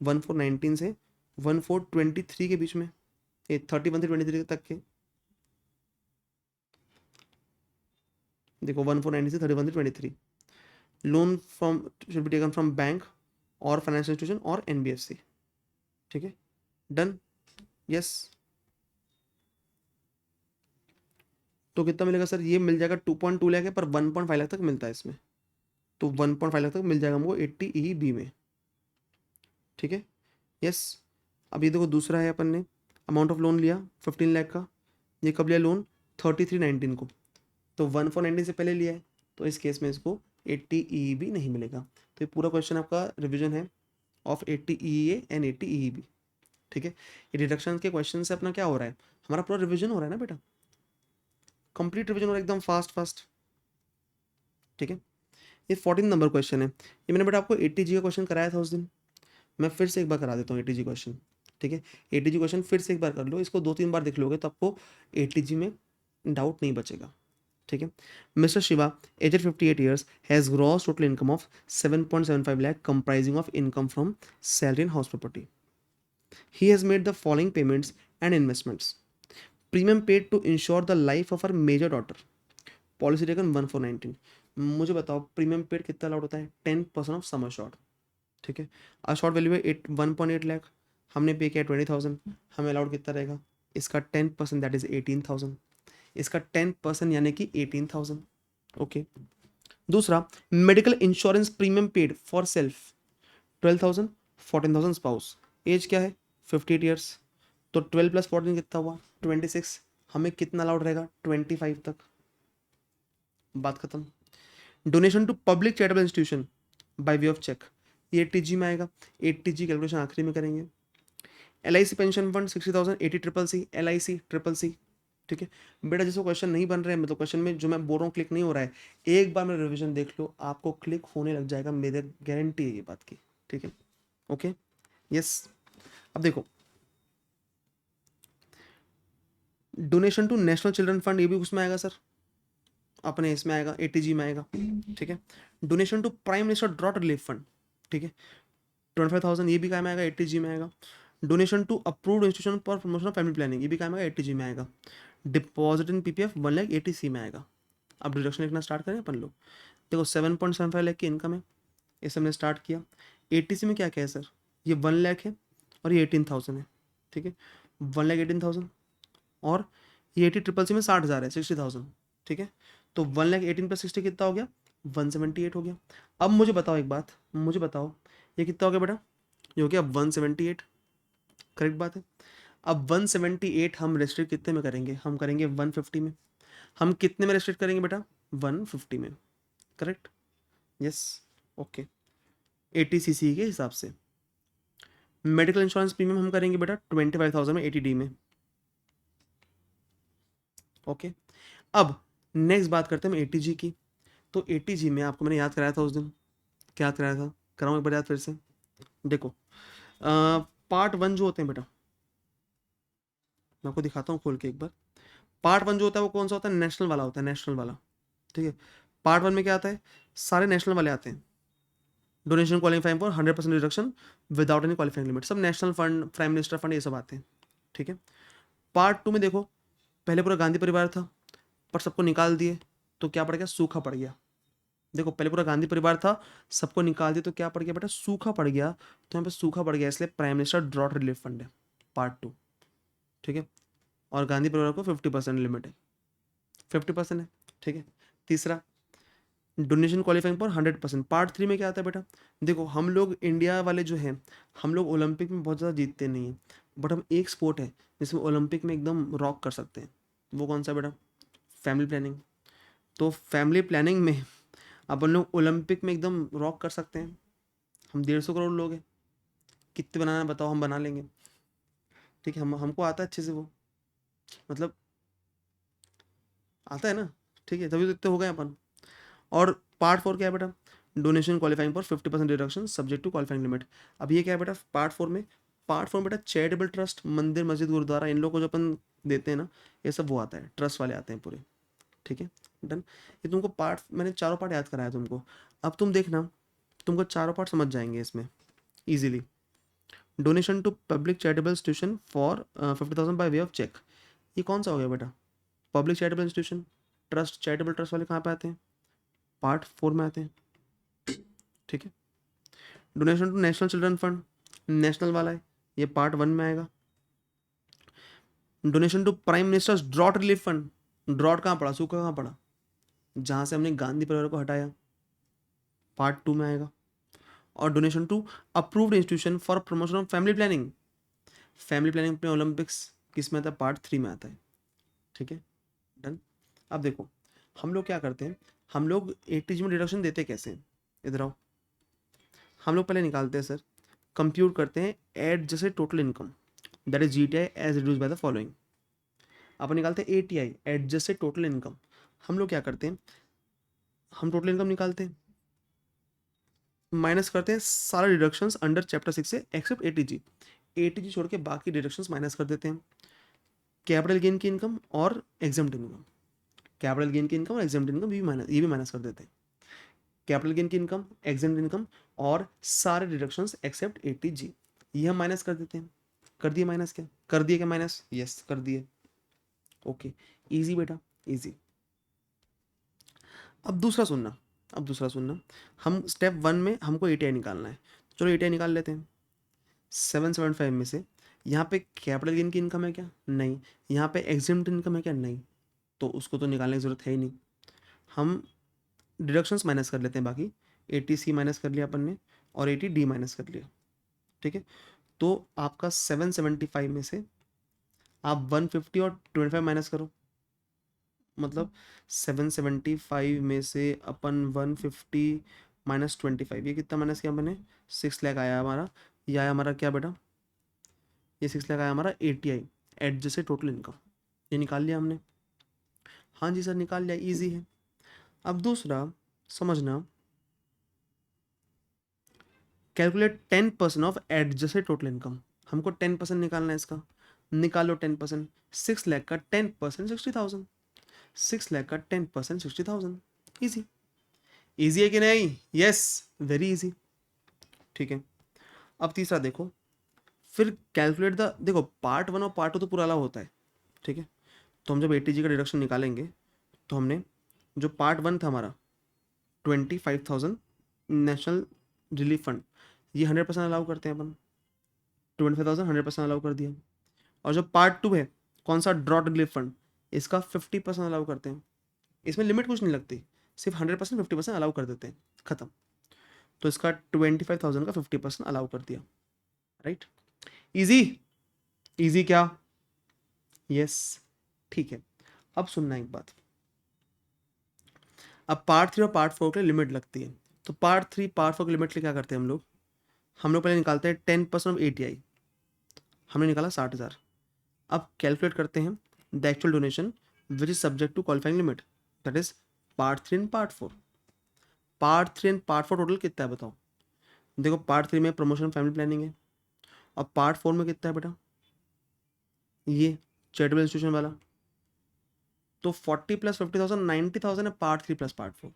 A: 1/4/19 से 1/4/23 के बीच में, ये 31 से 23 तक के, देखो 1/4/19 से 31 से 23, loan from should be taken from bank और फाइनेंशियल इंस्टीट्यूशन और एनबीएफसी। ठीक है, डन, यस। तो कितना मिलेगा सर, ये मिल जाएगा 2.2 लाख है, पर 1.5 लाख तक मिलता है इसमें, तो 1.5 लाख तक मिल जाएगा हमको 80 ईबी में। ठीक है, यस। अब ये देखो दूसरा है, अपन ने अमाउंट ऑफ लोन लिया 15 लाख का, ये कब लिया लोन 33/19 को, तो 1/4/19 से पहले लिया है, तो इस केस में इसको 80 ईईबी नहीं मिलेगा। तो ये पूरा क्वेश्चन आपका रिवीजन है ऑफ 80 ईईए एंड 80 ईईबी। ठीक है, ये डिडक्शन के क्वेश्चन से अपना क्या हो रहा है, हमारा पूरा रिवीजन हो रहा है ना बेटा, कंप्लीट रिवीजन हो रहा है एकदम फास्ट फास्ट। ठीक है, ये 14 नंबर क्वेश्चन है, ये मैंने बेटा आपको 80 का क्वेश्चन कराया था उस दिन, मैं फिर से एक बार करा देता हूँ 80 क्वेश्चन। ठीक है, 80 क्वेश्चन फिर से एक बार कर लो, इसको 2-3 बार देख लोगे तो आपको 80 में डाउट नहीं बचेगा। ठीक है, mister Shiva aged 58 years has gross total income of 7.75 lakh comprising of income from salary and house property. He has made the following payments and investments. Premium paid to insure the life of our major daughter, policy taken 1/4/19। मुझे बताओ premium paid कितना allowed होता है 10% of sum assured. ठीक है, assured value है 1.8 लाख, हमने पे किया 20,000, हमें अलाउड कितना रहेगा, इसका 10% दैट इज 18,000, इसका 10% यानी कि 18,000। ओके, दूसरा medical insurance premium paid for self 12,000, 14,000 spouse, age क्या है 58 ईयर्स, तो 12 + 14 कितना हुआ 26, हमें कितना अलाउड रहेगा 25 तक, बात खत्म। Donation to public charitable institution by way of cheque, ये 80G में आएगा, 80G कैलकुलेशन आखिरी में करेंगे। LIC pension fund 60,000, 80 CCC, LIC CCC। ठीक है बेटा, जिसको क्वेश्चन नहीं बन रहे हैं, मतलब क्वेश्चन में जो मैं बोल रहा हूँ क्लिक नहीं हो रहा है, एक बार मेरा रिवीजन देख लो, आपको क्लिक होने लग जाएगा, मेरे गारंटी है ये बात की। ठीक है, ओके, यस। अब देखो donation to national children fund, ये भी उसमें आएगा सर, अपने इसमें आएगा 80G में आएगा। ठीक है, donation to prime minister drought relief fund, ठीक है 25,000, ये भी काम आएगा 80G में आएगा। Donation to approved institution for promotion of family planning, ये भी काम आएगा 80G में आएगा। Deposit in PPF 1 lakh 80C में आएगा। अब डिडक्शन लिखना स्टार्ट करें अपन लोग, देखो 7.75 लाख की इनकम है, इसे हमने स्टार्ट किया। 80C में क्या क्या है सर, ये 1 लाख है और ये 18,000 है। ठीक है, 1 लाख 18,000 और ये 80 CCC में 60,000 है 60,000। ठीक है, तो 1 लाख 18 + 60 कितना हो गया 178 हो गया। अब मुझे बताओ एक बात, मुझे बताओ ये कितना हो गया बेटा, ये हो गया 178, करेक्ट बात है। अब 178 हम रेस्ट्रिक्ट कितने में करेंगे, हम करेंगे 150 में। हम कितने में रेस्ट्रिक्ट करेंगे बेटा 150 में, करेक्ट, यस, ओके। 80 CC के हिसाब से मेडिकल इंश्योरेंस प्रीमियम हम करेंगे बेटा 25,000 में 80D में। ओके, अब नेक्स्ट बात करते हैं हम 80G की। तो 80G में आपको मैंने याद कराया था उस दिन, क्या याद कराया था, कराऊँ एक बार याद फिर से। देखो पार्ट 1 जो होते हैं बेटा, मैं आपको दिखाता हूँ खोल के एक बार। पार्ट 1 जो होता है वो कौन सा होता है, नेशनल वाला होता है, नेशनल वाला। ठीक है, पार्ट 1 में क्या आता है, सारे नेशनल वाले आते हैं। Donation qualifying for 100% reduction without any qualifying limit, सब national fund, prime minister fund, ये सब आते हैं। ठीक है, पार्ट 2 में देखो, पहले पूरा गांधी परिवार था, पर सबको निकाल दिए तो क्या पड़ गया, सूखा पड़ गया। देखो पहले पूरा गांधी परिवार था, सबको निकाल दिया तो क्या पड़ गया बेटा, सूखा पड़ गया। तो यहाँ पे सूखा पड़ गया, इसलिए prime minister drought relief fund है, पार्ट 2। ठीक है, और गांधी परिवार को 50% लिमिट है, 50% है। ठीक है, तीसरा डोनेशन क्वालिफाइंग पर 100%। पार्ट 3 में क्या आता है बेटा, देखो हम लोग इंडिया वाले जो हैं, हम लोग ओलंपिक में बहुत ज़्यादा जीतते नहीं हैं, बट हम एक स्पोर्ट है जिसमें ओलंपिक में एकदम रॉक कर सकते हैं। वो कौन सा बेटा, फैमिली प्लानिंग। तो फैमिली प्लानिंग में अपन लोग ओलंपिक में एकदम रॉक कर सकते हैं। हम 150 करोड़ लोग हैं, कितने बनाना है बताओ, हम बना लेंगे। ठीक है, हम हमको आता है अच्छे से वो, मतलब आता है ना। ठीक है, तभी तो इतने हो गए अपन। और पार्ट 4 क्या है बेटा, donation qualifying for 50% deduction subject to qualifying limit. अब ये क्या है बेटा, पार्ट 4 में, पार्ट 4 में बेटा चैरिटेबल ट्रस्ट, मंदिर मस्जिद गुरुद्वारा, इन लोगों को जो अपन देते हैं ना, ये सब वो आता है, ट्रस्ट वाले आते हैं पूरे। ठीक है, डन। ये तुमको पार्ट, मैंने चारों पार्ट याद कराया तुमको। अब तुम देखना, तुमको चारों पार्ट समझ जाएंगे इसमें easily. Donation to public charitable institution for 50,000 by way of cheque, ये कौन सा हो गया बेटा, public charitable institution. Trust, charitable trust वाले कहाँ पे आते हैं, पार्ट 4 में आते हैं। ठीक है, donation to national children fund, national वाला है, ये पार्ट 1 में आएगा। Donation to prime minister's drought relief fund, drought कहाँ पड़ा, सूखा कहाँ पड़ा, जहाँ से हमने गांधी परिवार को हटाया, पार्ट 2 में आएगा। और donation to approved institution for promotion of family planning, family planning अपने ओलंपिक्स किस में आता है, पार्ट 3 में आता है। ठीक है, डन। अब देखो हम लोग क्या करते हैं, हम लोग एटीजी में डिडक्शन देते कैसे हैं, इधर आओ। हम लोग पहले निकालते हैं सर, कंप्यूट करते हैं एट जैसे total income, that is GTI as reduce by the following. अपन निकालते हैं एटीआई एडजस्ट से टोटल इनकम। हम लोग क्या करते हैं, हम टोटल इनकम निकालते हैं, माइनस करते हैं सारे डिडक्शंस अंडर चैप्टर 6 से एक्सेप्ट एटीजी, एटीजी छोड़ के बाकी डिडक्शंस माइनस कर देते हैं। कैपिटल गेन की इनकम और एग्जाम्ड इनकम, कैपिटल गेन की इनकम और एग्जाम्ड इनकम ये भी माइनस कर देते हैं। कैपिटल गेन की इनकम, एग्जाम्ड इनकम और सारे डिडक्शंस एक्सेप्ट एटीजी, ये हम माइनस कर देते हैं। कर दिए माइनस, क्या कर दिए, क्या माइनस, यस कर दिए। ओके, इजी बेटा, इजी। अब दूसरा सुनना, अब दूसरा सुनना, हम स्टेप 1 में हमको एटीआई निकालना है, चलो एटीआई निकाल लेते हैं। 775 में से यहाँ पे कैपिटल गेन की इनकम है क्या, नहीं। यहाँ पे एग्जिम्ड इनकम है क्या, नहीं। तो उसको तो निकालने की ज़रूरत है ही नहीं। हम डिडक्शंस माइनस कर लेते हैं, बाकी 80C माइनस कर लिया अपन ने और 80D माइनस कर लिया। ठीक है, तो आपका 775 में से आप 150 और 25 माइनस करो, मतलब 775 में से अपन 150 माइनस 25, ये कितना माइनस किया मैंने, 6 लाख आया हमारा। ये आया हमारा क्या बेटा, ये 6 लाख आया हमारा एटीआई एडजस्ट से टोटल इनकम, ये निकाल लिया हमने। हाँ जी सर निकाल लिया, इजी है। अब दूसरा समझना, calculate 10% of adjusted total income, हमको 10% निकालना है इसका, निकालो 10%। 6 लाख का 10% 60,000, 6 लाख का 10% 60,000, ईजी। ईजी है कि नहीं, यस वेरी इजी। ठीक है, अब तीसरा देखो, फिर कैलकुलेट द, देखो पार्ट 1 और पार्ट 2 तो पूरा अलग होता है। ठीक है, तो हम जब एटीजी का डिडक्शन निकालेंगे, तो हमने जो पार्ट 1 था हमारा 25,000 नेशनल रिलीफ फंड, ये 100% अलाउ करते हैं अपन, 25,000 100% अलाउ कर दिया। और जो पार्ट 2 है, कौन सा, ड्रॉट रिलीफ फंड, इसका 50% अलाउ करते हैं। इसमें लिमिट कुछ नहीं लगती, सिर्फ 100% 50% अलाउ कर देते हैं, खत्म। तो इसका 25,000 का 50% अलाउ कर दिया, राइट। इजी, इजी क्या, यस। ठीक है, अब सुनना एक बात, अब पार्ट 3 और पार्ट 4 के लिए लिमिट लगती है। तो पार्ट 3 पार्ट 4 की लिमिट के लिए क्या करते हैं हम लोग पहले निकालते हैं 10% ऑफ एटीआई, हमने निकाला 60,000। अब कैलकुलेट करते हैं the actual donation which is subject to qualifying limit, that is part 3 and part 4। Part 3 and part 4 total कितना है बताओ, देखो पार्ट 3 में प्रमोशन फैमिली प्लानिंग है, और पार्ट 4 में कितना है बेटा, ये चैरिटेबल इंस्टीट्यूशन वाला। तो 40 प्लस 50,000 90,000 है, पार्ट 3 प्लस पार्ट 4।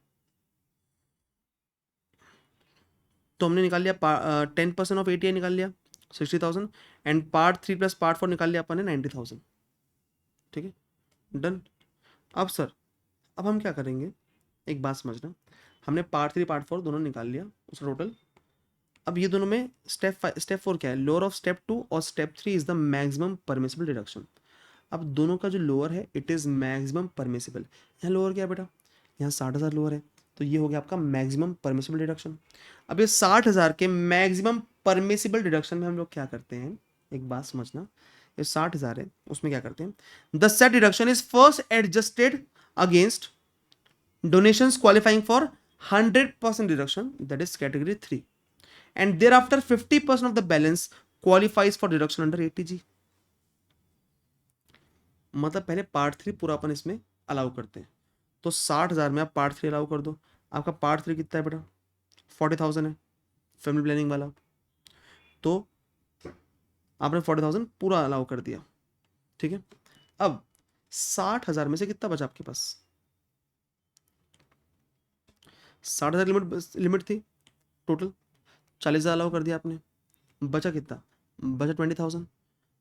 A: तो हमने निकाल लिया 10% ऑफ एटीआई निकाल लिया 60,000, एंड पार्ट 3 प्लस पार्ट 4 निकाल लिया अपन ने 90,000। ठीक है, डन। अब सर अब हम क्या करेंगे, एक बात समझना, हमने पार्ट 3 पार्ट 4 दोनों निकाल लिया उसका टोटल। अब ये दोनों में स्टेप 4 क्या है, लोअर ऑफ स्टेप 2 और step 3 is the maximum permissible deduction. अब दोनों का जो लोअर है इट इज़ मैक्सिमम परमिसिबल। यहाँ लोअर क्या है बेटा, यहाँ 60,000 लोअर है, तो ये हो गया आपका मैक्सिमम परमिसिबल डिडक्शन। अब ये 60,000 के मैक्सिमम परमिसिबल डिडक्शन में हम लोग क्या करते हैं, एक बात समझना, ये 60,000 है, उसमें क्या करते हैं, the set deduction is first adjusted against donations qualifying for 100% deduction, that is category 3, and thereafter 50% of the balance qualifies for deduction under ATG। मतलब पहले पार्ट 3 पूरा अपन इसमें अलाउ करते हैं, तो 60,000 में आप पार्ट 3 अलाउ कर दो। आपका पार्ट 3 कितना है बेटा, 40,000 है फैमिली प्लानिंग वाला, तो आपने 40,000 पूरा अलाउ कर दिया, ठीक है। अब 60,000 में से कितना बचा आपके पास, 60,000 लिमिट थी टोटल, 40,000 अलाउ कर दिया आपने, बचा कितना, बचा 20,000।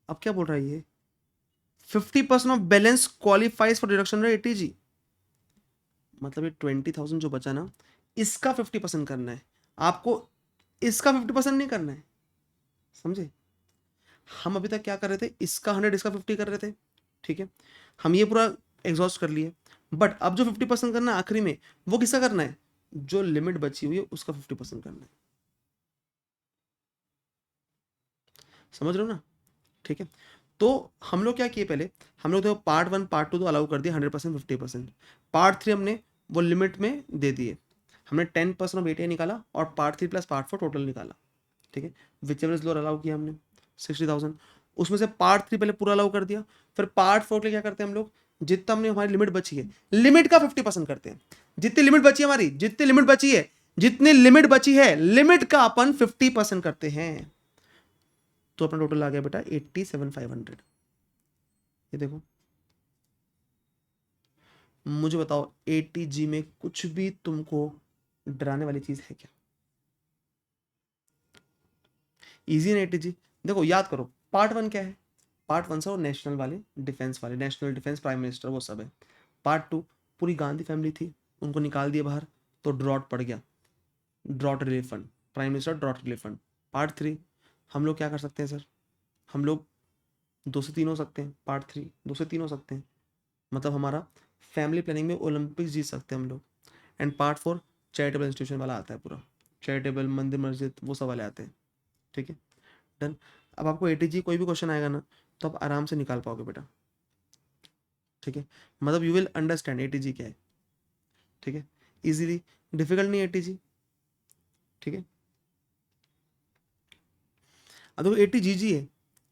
A: अब क्या बोल रहा है ये, 50% of balance qualifies for deduction ATG, मतलब ये 20,000 जो बचा ना, इसका 50% करना है आपको, इसका 50% नहीं करना है, समझे। हम अभी तक क्या कर रहे थे, इसका 100 इसका 50 कर रहे थे, ठीक है, हम ये पूरा एग्जॉस्ट कर लिए, बट अब जो 50% करना है आखिरी में, वो किसका करना है, जो लिमिट बची हुई है उसका 50% करना है, समझ रहे हो ना, ठीक है। तो हम लोग क्या किए, पहले हम लोग तो पार्ट 1 पार्ट 2 तो अलाउ कर दिया 100% 50%, पार्ट 3 हमने वो लिमिट में दे दिए, हमने 10% ऑफ ATI निकाला और पार्ट 3 प्लस पार्ट 4 टोटल निकाला, ठीक है, which ever is lower allow किया हमने 60,000, उसमें से पार्ट 3 पहले पूरा अलाउ कर दिया, फिर पार्ट 4 के लिए क्या करते हैं हम लोग, जितना हमने हमारी लिमिट बची है, लिमिट का 50% करते हैं, जितनी लिमिट बची है हमारी, जितनी लिमिट बची है, जितनी लिमिट बची है, लिमिट का अपन 50% करते हैं, तो अपना टोटल आ गया बेटा 87,500। ये देखो, मुझे बताओ ATG में कुछ भी तुमको डराने वाली चीज है क्या, इजी है ATG। देखो याद करो, पार्ट 1 क्या है, पार्ट 1 से वो नेशनल वाले डिफेंस वाले, नेशनल डिफेंस प्राइम मिनिस्टर वो सब है। पार्ट 2 पूरी गांधी फैमिली थी, उनको निकाल दिया बाहर, तो ड्रॉट पड़ गया, drought relief fund, prime minister drought relief fund. Part 3 हम लोग क्या कर सकते हैं सर, हम लोग 2 से 3 हो सकते हैं, पार्ट 3 2 से 3 हो सकते हैं, मतलब हमारा फैमिली प्लानिंग में ओलंपिक्स जीत सकते हैं हम लोग। एंड पार्ट 4 चैरिटेबल इंस्टीट्यूशन वाला आता है, पूरा चैरिटेबल मंदिर मस्जिद वो सब वाले आते हैं, ठीक है, डन। अब आपको ATG कोई भी क्वेश्चन आएगा ना, तो आप आराम से निकाल पाओगे बेटा, ठीक है, मतलब यू विल अंडरस्टैंड ATG क्या है, ठीक है, इजीली, डिफिकल्ट नहीं ATG, ठीक है। अब देखो 80 GG है,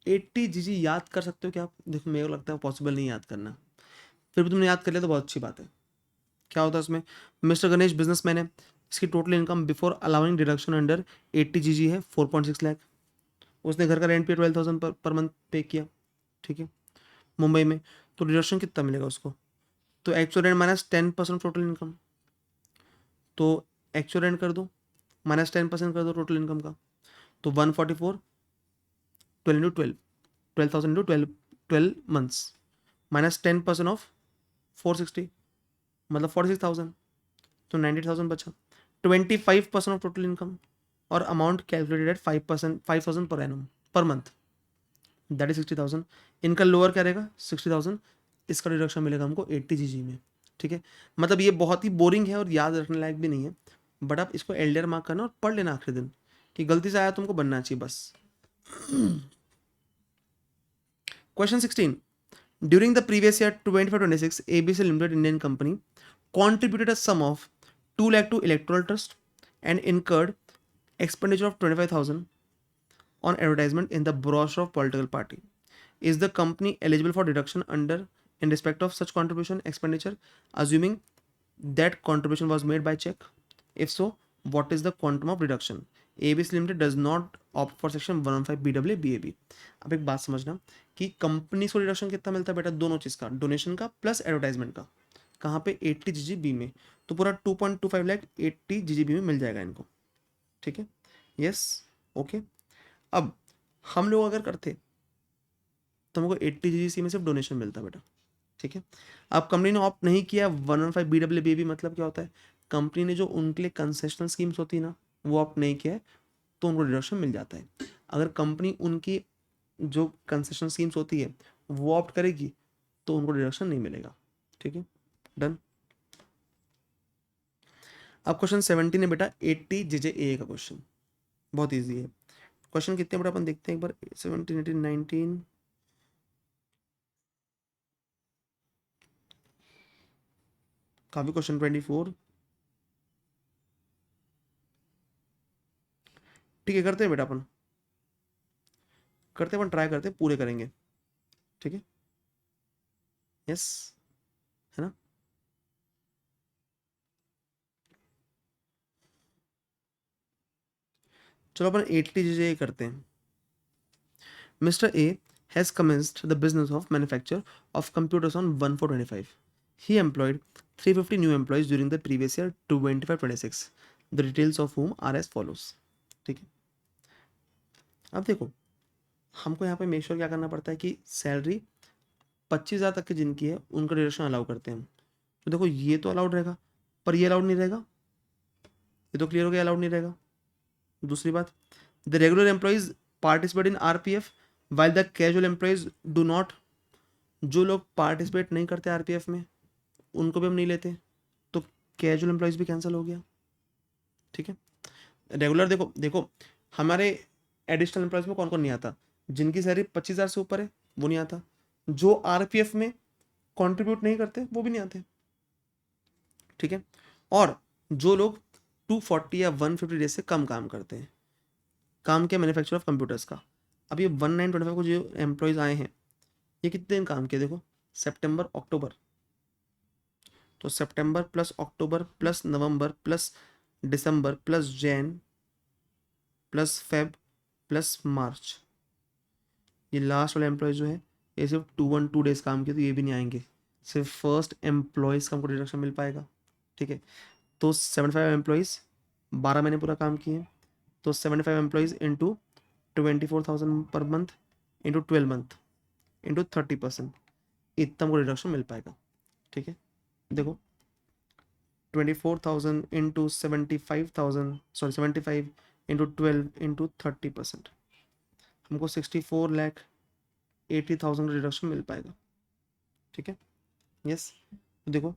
A: 80 GG याद कर सकते हो क्या आप, देखो मेरे को लगता है पॉसिबल नहीं याद करना, फिर भी तुमने याद कर लिया तो बहुत अच्छी बात है। क्या होता है उसमें, मिस्टर गणेश बिजनेसमैन है, इसकी total income before allowing deduction under 80 GG है 4.6 लाख, उसने घर का रेंट पे 12,000 पर मंथ पे किया, ठीक है, मुंबई में, तो डिडक्शन कितना मिलेगा उसको, तो actual rent minus 10% total income, तो एक्चुअल रेंट कर दो माइनस 10% कर दो टोटल इनकम का, तो 144, 12 into 12,000 into 12 months, minus 10% of 460, मतलब 46,000, तो 98,000 बचा, 25% ऑफ टोटल इनकम, और amount calculated at 5,000 per annum per month, that is 60,000। इनका लोअर क्या रहेगा 60,000, इसका डिडक्शन मिलेगा हमको 80 GG में, ठीक है। मतलब ये बहुत ही बोरिंग है और याद रखने लायक भी नहीं है, बट आप इसको एल्डर मार्क करना और पढ़ लेना आखिरी दिन, कि गलती से आया तुमको बनना चाहिए बस। Question 16, during the previous year 25-26 ABC limited Indian company contributed a sum of 2 lakh to electoral trust and incurred expenditure of 25,000 on advertisement in the brochure of political party. Is the company eligible for deduction under in respect of such contribution expenditure, assuming that contribution was made by check? If so, what is the quantum of deduction? ABC Limited does not opt for section 115 BW BAB। अब एक बात समझना कि company को deduction कितना मिलता है बेटा, दोनों चीज़ का, डोनेशन का प्लस एडवर्टाइजमेंट का, कहाँ पे 80 GG में, तो पूरा 2.25 लाख 80 GG में मिल जाएगा इनको, ठीक है, यस, ओके। अब हम लोग अगर करते तो हमको 80 GG में सिर्फ डोनेशन मिलता बेटा, ठीक है। अब कंपनी ने ऑप्ट नहीं किया 115 BWBB, मतलब क्या होता है, कंपनी ने जो उनके लिए कंसेशनल स्कीम्स होती है ना वो ऑप्ट नहीं किया है, तो उनको डिडक्शन मिल जाता है। अगर कंपनी उनकी जो कंसेशन स्कीम्स होती है वो ऑप्ट करेगी तो उनको डिडक्शन नहीं मिलेगा। ठीक है, डन। अब क्वेश्चन 17 है बेटा, 80 JJAA का क्वेश्चन, बहुत ईजी है। क्वेश्चन कितने बड़ा अपन देखते हैं एक बार, 17, 18, 19, काफी क्वेश्चन, 24। ठीक है, करते हैं बेटा अपन, करते हैं अपन, ट्राई करते हैं, पूरे करेंगे। ठीक है, यस, है ना। चलो अपन 80 JJAA करते हैं। Mr. A has commenced the business of manufacture of computers on 1/4/25. He employed 350 new employees during the previous year 25-26. The details of whom are as follows. ठीक है, अब देखो हमको यहाँ पे मेक श्योर क्या करना पड़ता है कि सैलरी 25,000 तक की जिनकी है उनका डिडक्शन अलाउ करते हैं हम। तो देखो ये तो अलाउड रहेगा, पर ये अलाउड नहीं रहेगा, ये तो क्लियर हो गया, अलाउड नहीं रहेगा। दूसरी बात, the regular employees participate in RPF while the casual employees do not. जो लोग पार्टिसिपेट नहीं करते RPF में उनको भी हम नहीं लेते, तो कैजुअल एम्प्लॉइज भी कैंसिल हो गया। ठीक है, रेगुलर देखो देखो हमारे एडिशनल एम्प्लॉइज में कौन कौन नहीं आता, जिनकी सैलरी 25,000 से ऊपर है वो नहीं आता, जो RPF में कंट्रीब्यूट नहीं करते वो भी नहीं आते। ठीक है, और जो लोग 240 या 150 डेज से कम काम करते हैं, काम के मैन्युफैक्चर ऑफ कंप्यूटर्स का। अब ये 1925 को जो एम्प्लॉयज़ आए हैं ये कितने दिन काम किए, देखो सितंबर अक्टूबर, तो सितंबर प्लस अक्टूबर प्लस नवंबर प्लस दिसंबर plus Jan plus Feb plus March, ये लास्ट वाले एम्प्लॉयज़ जो है ये सिर्फ 212 डेज काम किए, तो ये भी नहीं आएंगे, सिर्फ फर्स्ट एम्प्लॉयज़ का हमको डिडक्शन मिल पाएगा। ठीक है, तो 75 एम्प्लॉयज़ 12 महीने पूरा काम किए, तो 75 employees into 24,000 per month into 12 month into 30%, इतना हमको डिडक्शन मिल पाएगा। ठीक है, देखो 24,000 इंटू 75,000, सॉरी 75 इंटू 12 इंटू 30%, हमको 64,80,000 का डिडक्शन मिल पाएगा। ठीक है, यस, देखो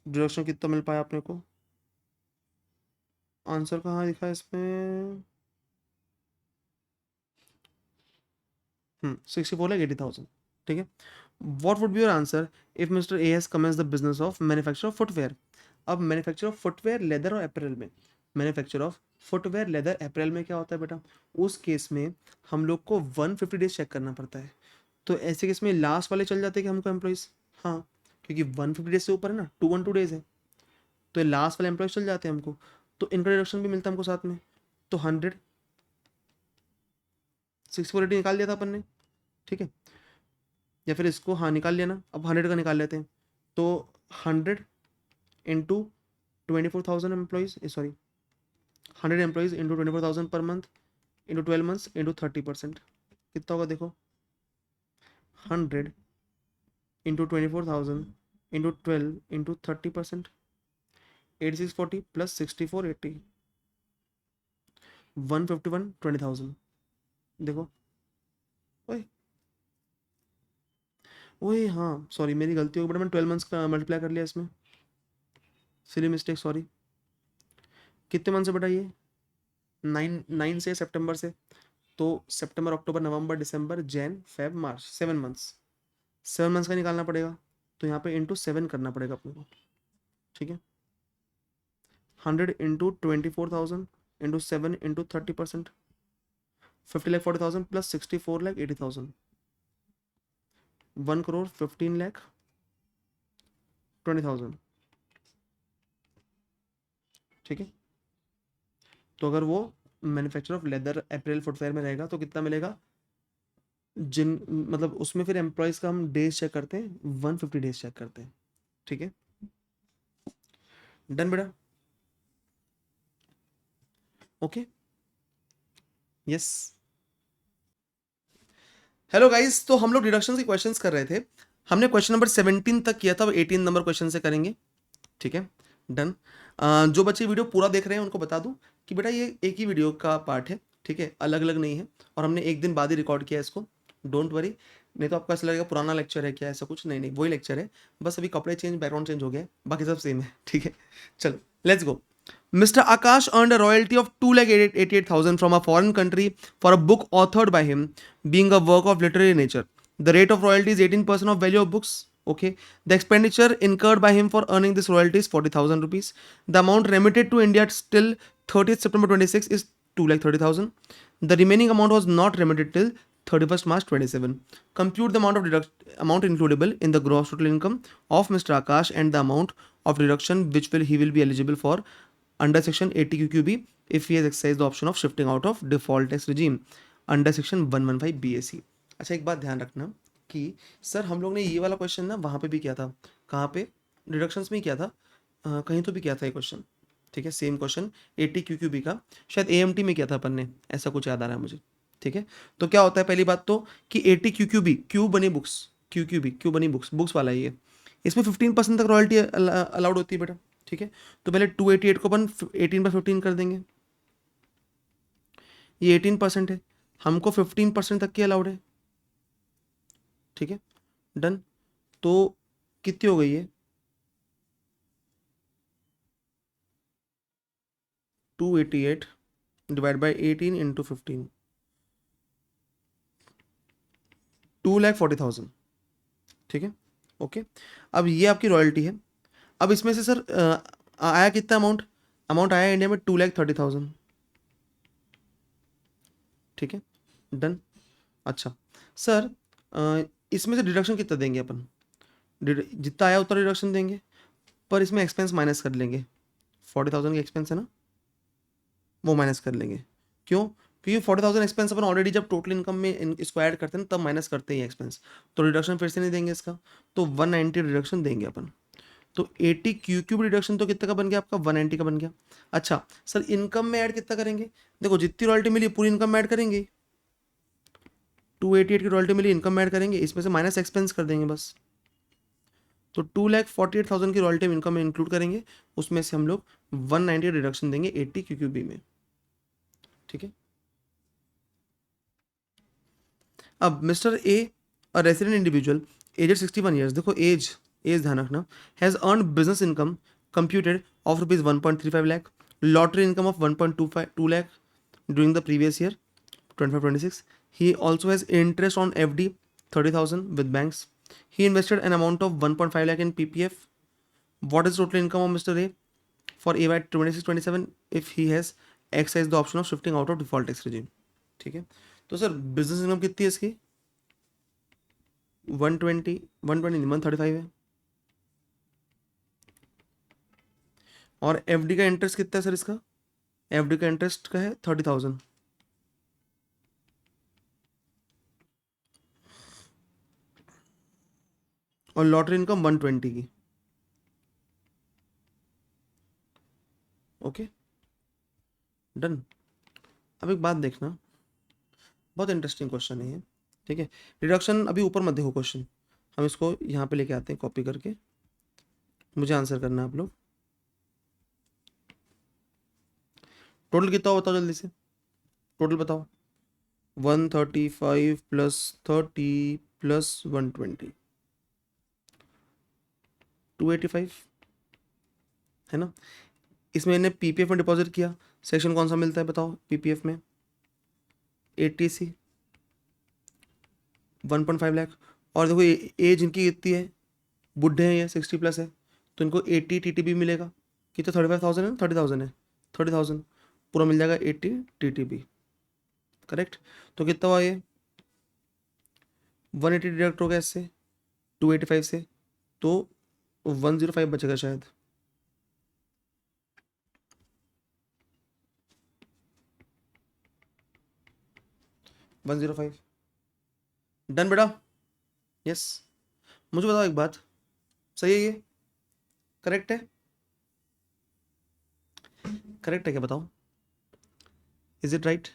A: डिडक्शन कितना मिल पाया अपने को, आंसर कहाँ लिखा है इसमें, 64,80,000। ठीक है, what would be your answer if mister A has commence the business of manufacture of footwear. अब मैन्युफैक्चर ऑफ फुटवेयर लेदर और अप्रैल में, manufacture of footwear leather April में क्या होता है बेटा, उस केस में हम लोग को 150 डेज चेक करना पड़ता है। तो ऐसे केस में लास्ट वाले चल जाते हैं कि हमको एम्प्लॉइज, हाँ क्योंकि 150 डेज से ऊपर है ना, 212 डेज है, तो लास्ट वाले एम्प्लॉइज चल जाते हैं हमको, तो इनका डिडक्शन भी मिलता है हमको साथ में। तो 100 6480 निकाल दिया था अपन ने। ठीक है, या फिर इसको हाँ निकाल लिया ना, अब 100 का निकाल लेते हैं, तो 100 into 24,000 employees, sorry 100 employees into 24,000 per month into 12 months into 30%, कितना होगा देखो, 100 इंटू 24,000 इंटू 12 इंटू 30%, 8640 प्लस 6480, 151 20,000। देखो ओए ओए हाँ सॉरी मेरी गलती हो गई, बट मैंने 12 मंथ्स का मल्टीप्लाई कर लिया इसमें, सिली मिस्टेक, सॉरी। कितने मंथ से बेटा ये, 9 से, सितंबर से, तो सितंबर अक्टूबर नवंबर दिसंबर Jan Feb March, 7 months, 7 months का निकालना पड़ेगा, तो यहाँ पे इंटू 7 करना पड़ेगा अपने को। ठीक है, 100 इंटू 24,000 इंटू 7 इंटू 30%, 50,40,000 प्लस 64,80,000, 1,15,20,000। ठीक है, तो अगर वो manufacture of leather April footwear में रहेगा तो कितना मिलेगा, जिन मतलब उसमें फिर एम्प्लॉयज़ का हम डेज चेक करते हैं, 150 डेज चेक करते हैं। ठीक है, डन बेटा, ओके, यस। हेलो गाइस, तो हम लोग डिडक्शन के क्वेश्चंस कर रहे थे। हमने क्वेश्चन नंबर 17 तक किया था, अब 18 नंबर क्वेश्चन से करेंगे, ठीक है, डन। जो बच्चे वीडियो पूरा देख रहे हैं उनको बता दूं कि बेटा ये एक ही वीडियो का पार्ट है, ठीक है, अलग अलग नहीं है, और हमने एक दिन बाद ही रिकॉर्ड किया है इसको, डोंट वरी, नहीं तो आपको ऐसा लगेगा पुराना लेक्चर है क्या, ऐसा कुछ नहीं, नहीं वही लेक्चर है, बस अभी कपड़े चेंज, बैकग्राउंड चेंज हो गया है, बाकी सब सेम है, ठीक है। चलो let's go. Mr. Akash earned a royalty of 2,88,000 from a foreign country for a book authored by him, being a work of literary nature. The rate of royalty is 18% of value of books. Okay. The expenditure incurred by him for earning this royalty is 40,000 rupees. The amount remitted to India till 30th September 26 is 2,30,000. The remaining amount was not remitted till 31st March 27. Compute the amount includable in the gross total income of Mr. Akash and the amount of deduction which he will be eligible for under section 80 QQB if he has exercised the option of shifting out of default tax regime under section 115 BAC. अच्छा एक बात ध्यान रखना कि sir हम लोग ने ये वाला क्वेश्चन ना वहाँ पे भी किया था, कहाँ पे, डिडक्शंस में ही किया था, कहीं तो भी किया था ये क्वेश्चन, ठीक है, सेम क्वेश्चन 80 QQB का, शायद AMT में किया था अपन ने, ऐसा कुछ याद आ रहा है मुझे, ठीक है। तो क्या होता है पहली बात तो कि 80 QQB, क्यू बनी बुक्स, QQB क्यू बनी बुक्स, बुक्स वाला ये, इसमें 15% तक रॉयल्टी अलाउड होती है बेटा, ठीक है। तो पहले 288 को अपन 18/15 कर देंगे, ये 18% है, हमको 15% तक की अलाउड है, ठीक है, डन। तो कितनी हो गई है, 288 डिवाइड बाई 18 इंटू 15, 2,40,000, ठीक है, ओके। अब ये आपकी रॉयल्टी है, अब इसमें से सर आया कितना अमाउंट, अमाउंट आया इंडिया में 2,30,000, ठीक है, डन। अच्छा सर इसमें से डिडक्शन कितना देंगे अपन, जितना आया उतना डिडक्शन देंगे, पर इसमें एक्सपेंस माइनस कर लेंगे, 40,000 की एक्सपेंस है ना, वो माइनस कर लेंगे, क्यों, क्योंकि 40,000 एक्सपेंस अपन ऑलरेडी जब टोटल इनकम में इसको ऐड करते हैं तब माइनस करते हैं एक्सपेंस, तो रिडक्शन फिर से नहीं देंगे इसका, तो 190 रिडक्शन देंगे अपन। तो 80 क्यूब रिडक्शन तो कितने का बन गया आपका, 190 का बन गया। अच्छा सर इनकम में ऐड कितना करेंगे, देखो जितनी रॉयल्टी मिली पूरी इनकम में ऐड करेंगे, 288 की रॉयल्टी मिली, इनकम में ऐड करेंगे, इसमें से माइनस एक्सपेंस कर देंगे बस, तो 2,48,000 की रॉयल्टी इनकम में इंक्लूड करेंगे, उसमें से हम लोग 190 रिडक्शन देंगे 80 क्यूक्यूबी में, ठीक है। अब mister A, a resident individual aged 61 years, देखो एज, एज ध्यान रखना, has earn business income computed of rupees 1.35 lakh, lottery income of 1.2 lakh during the previous year 25-26. He also has interest on FD 30,000 with banks. He invested an amount of 1.5 lakh in PPF. What is total income of Mr. A for AY 26-27 if he has exercised the option of shifting out of default tax regime? ठीक है, तो sir business income कितनी है इसकी, 120, 120 135 है, और FD का interest कितना है सर इसका, FD का इंटरेस्ट का है 30,000, और लॉटरी इनकम 120 की, ओके, डन। अब एक बात देखना, बहुत इंटरेस्टिंग क्वेश्चन है ये, ठीक है। डिडक्शन अभी ऊपर मत देखो क्वेश्चन, हम इसको यहाँ पे लेके आते हैं कॉपी करके, मुझे आंसर करना है आप लोग। टोटल कितना हो बताओ जल्दी से, टोटल बताओ, 135 प्लस 30 प्लस 120, 285 है ना। इसमें इन्हें पीपीएफ में डिपॉजिट किया, सेक्शन कौन सा मिलता है बताओ पीपीएफ में, 80C, 1.5 लाख, और देखो एज इनकी कितनी है, बुढ़े हैं ये, 60 प्लस है, तो इनको 80 टीटीबी मिलेगा, कितना 35,000 है, 30,000 है, 30,000 पूरा मिल जाएगा 80 टीटीबी, करेक्ट। तो कितना हुआ ये, 180 डिडक्ट हो गया इससे 285 से, तो 105 बचेगा शायद, वन जीरो फाइव, डन बेटा, यस। मुझे बताओ एक बात, सही है ये, करेक्ट है, करेक्ट है क्या बताओ, इज इट राइट,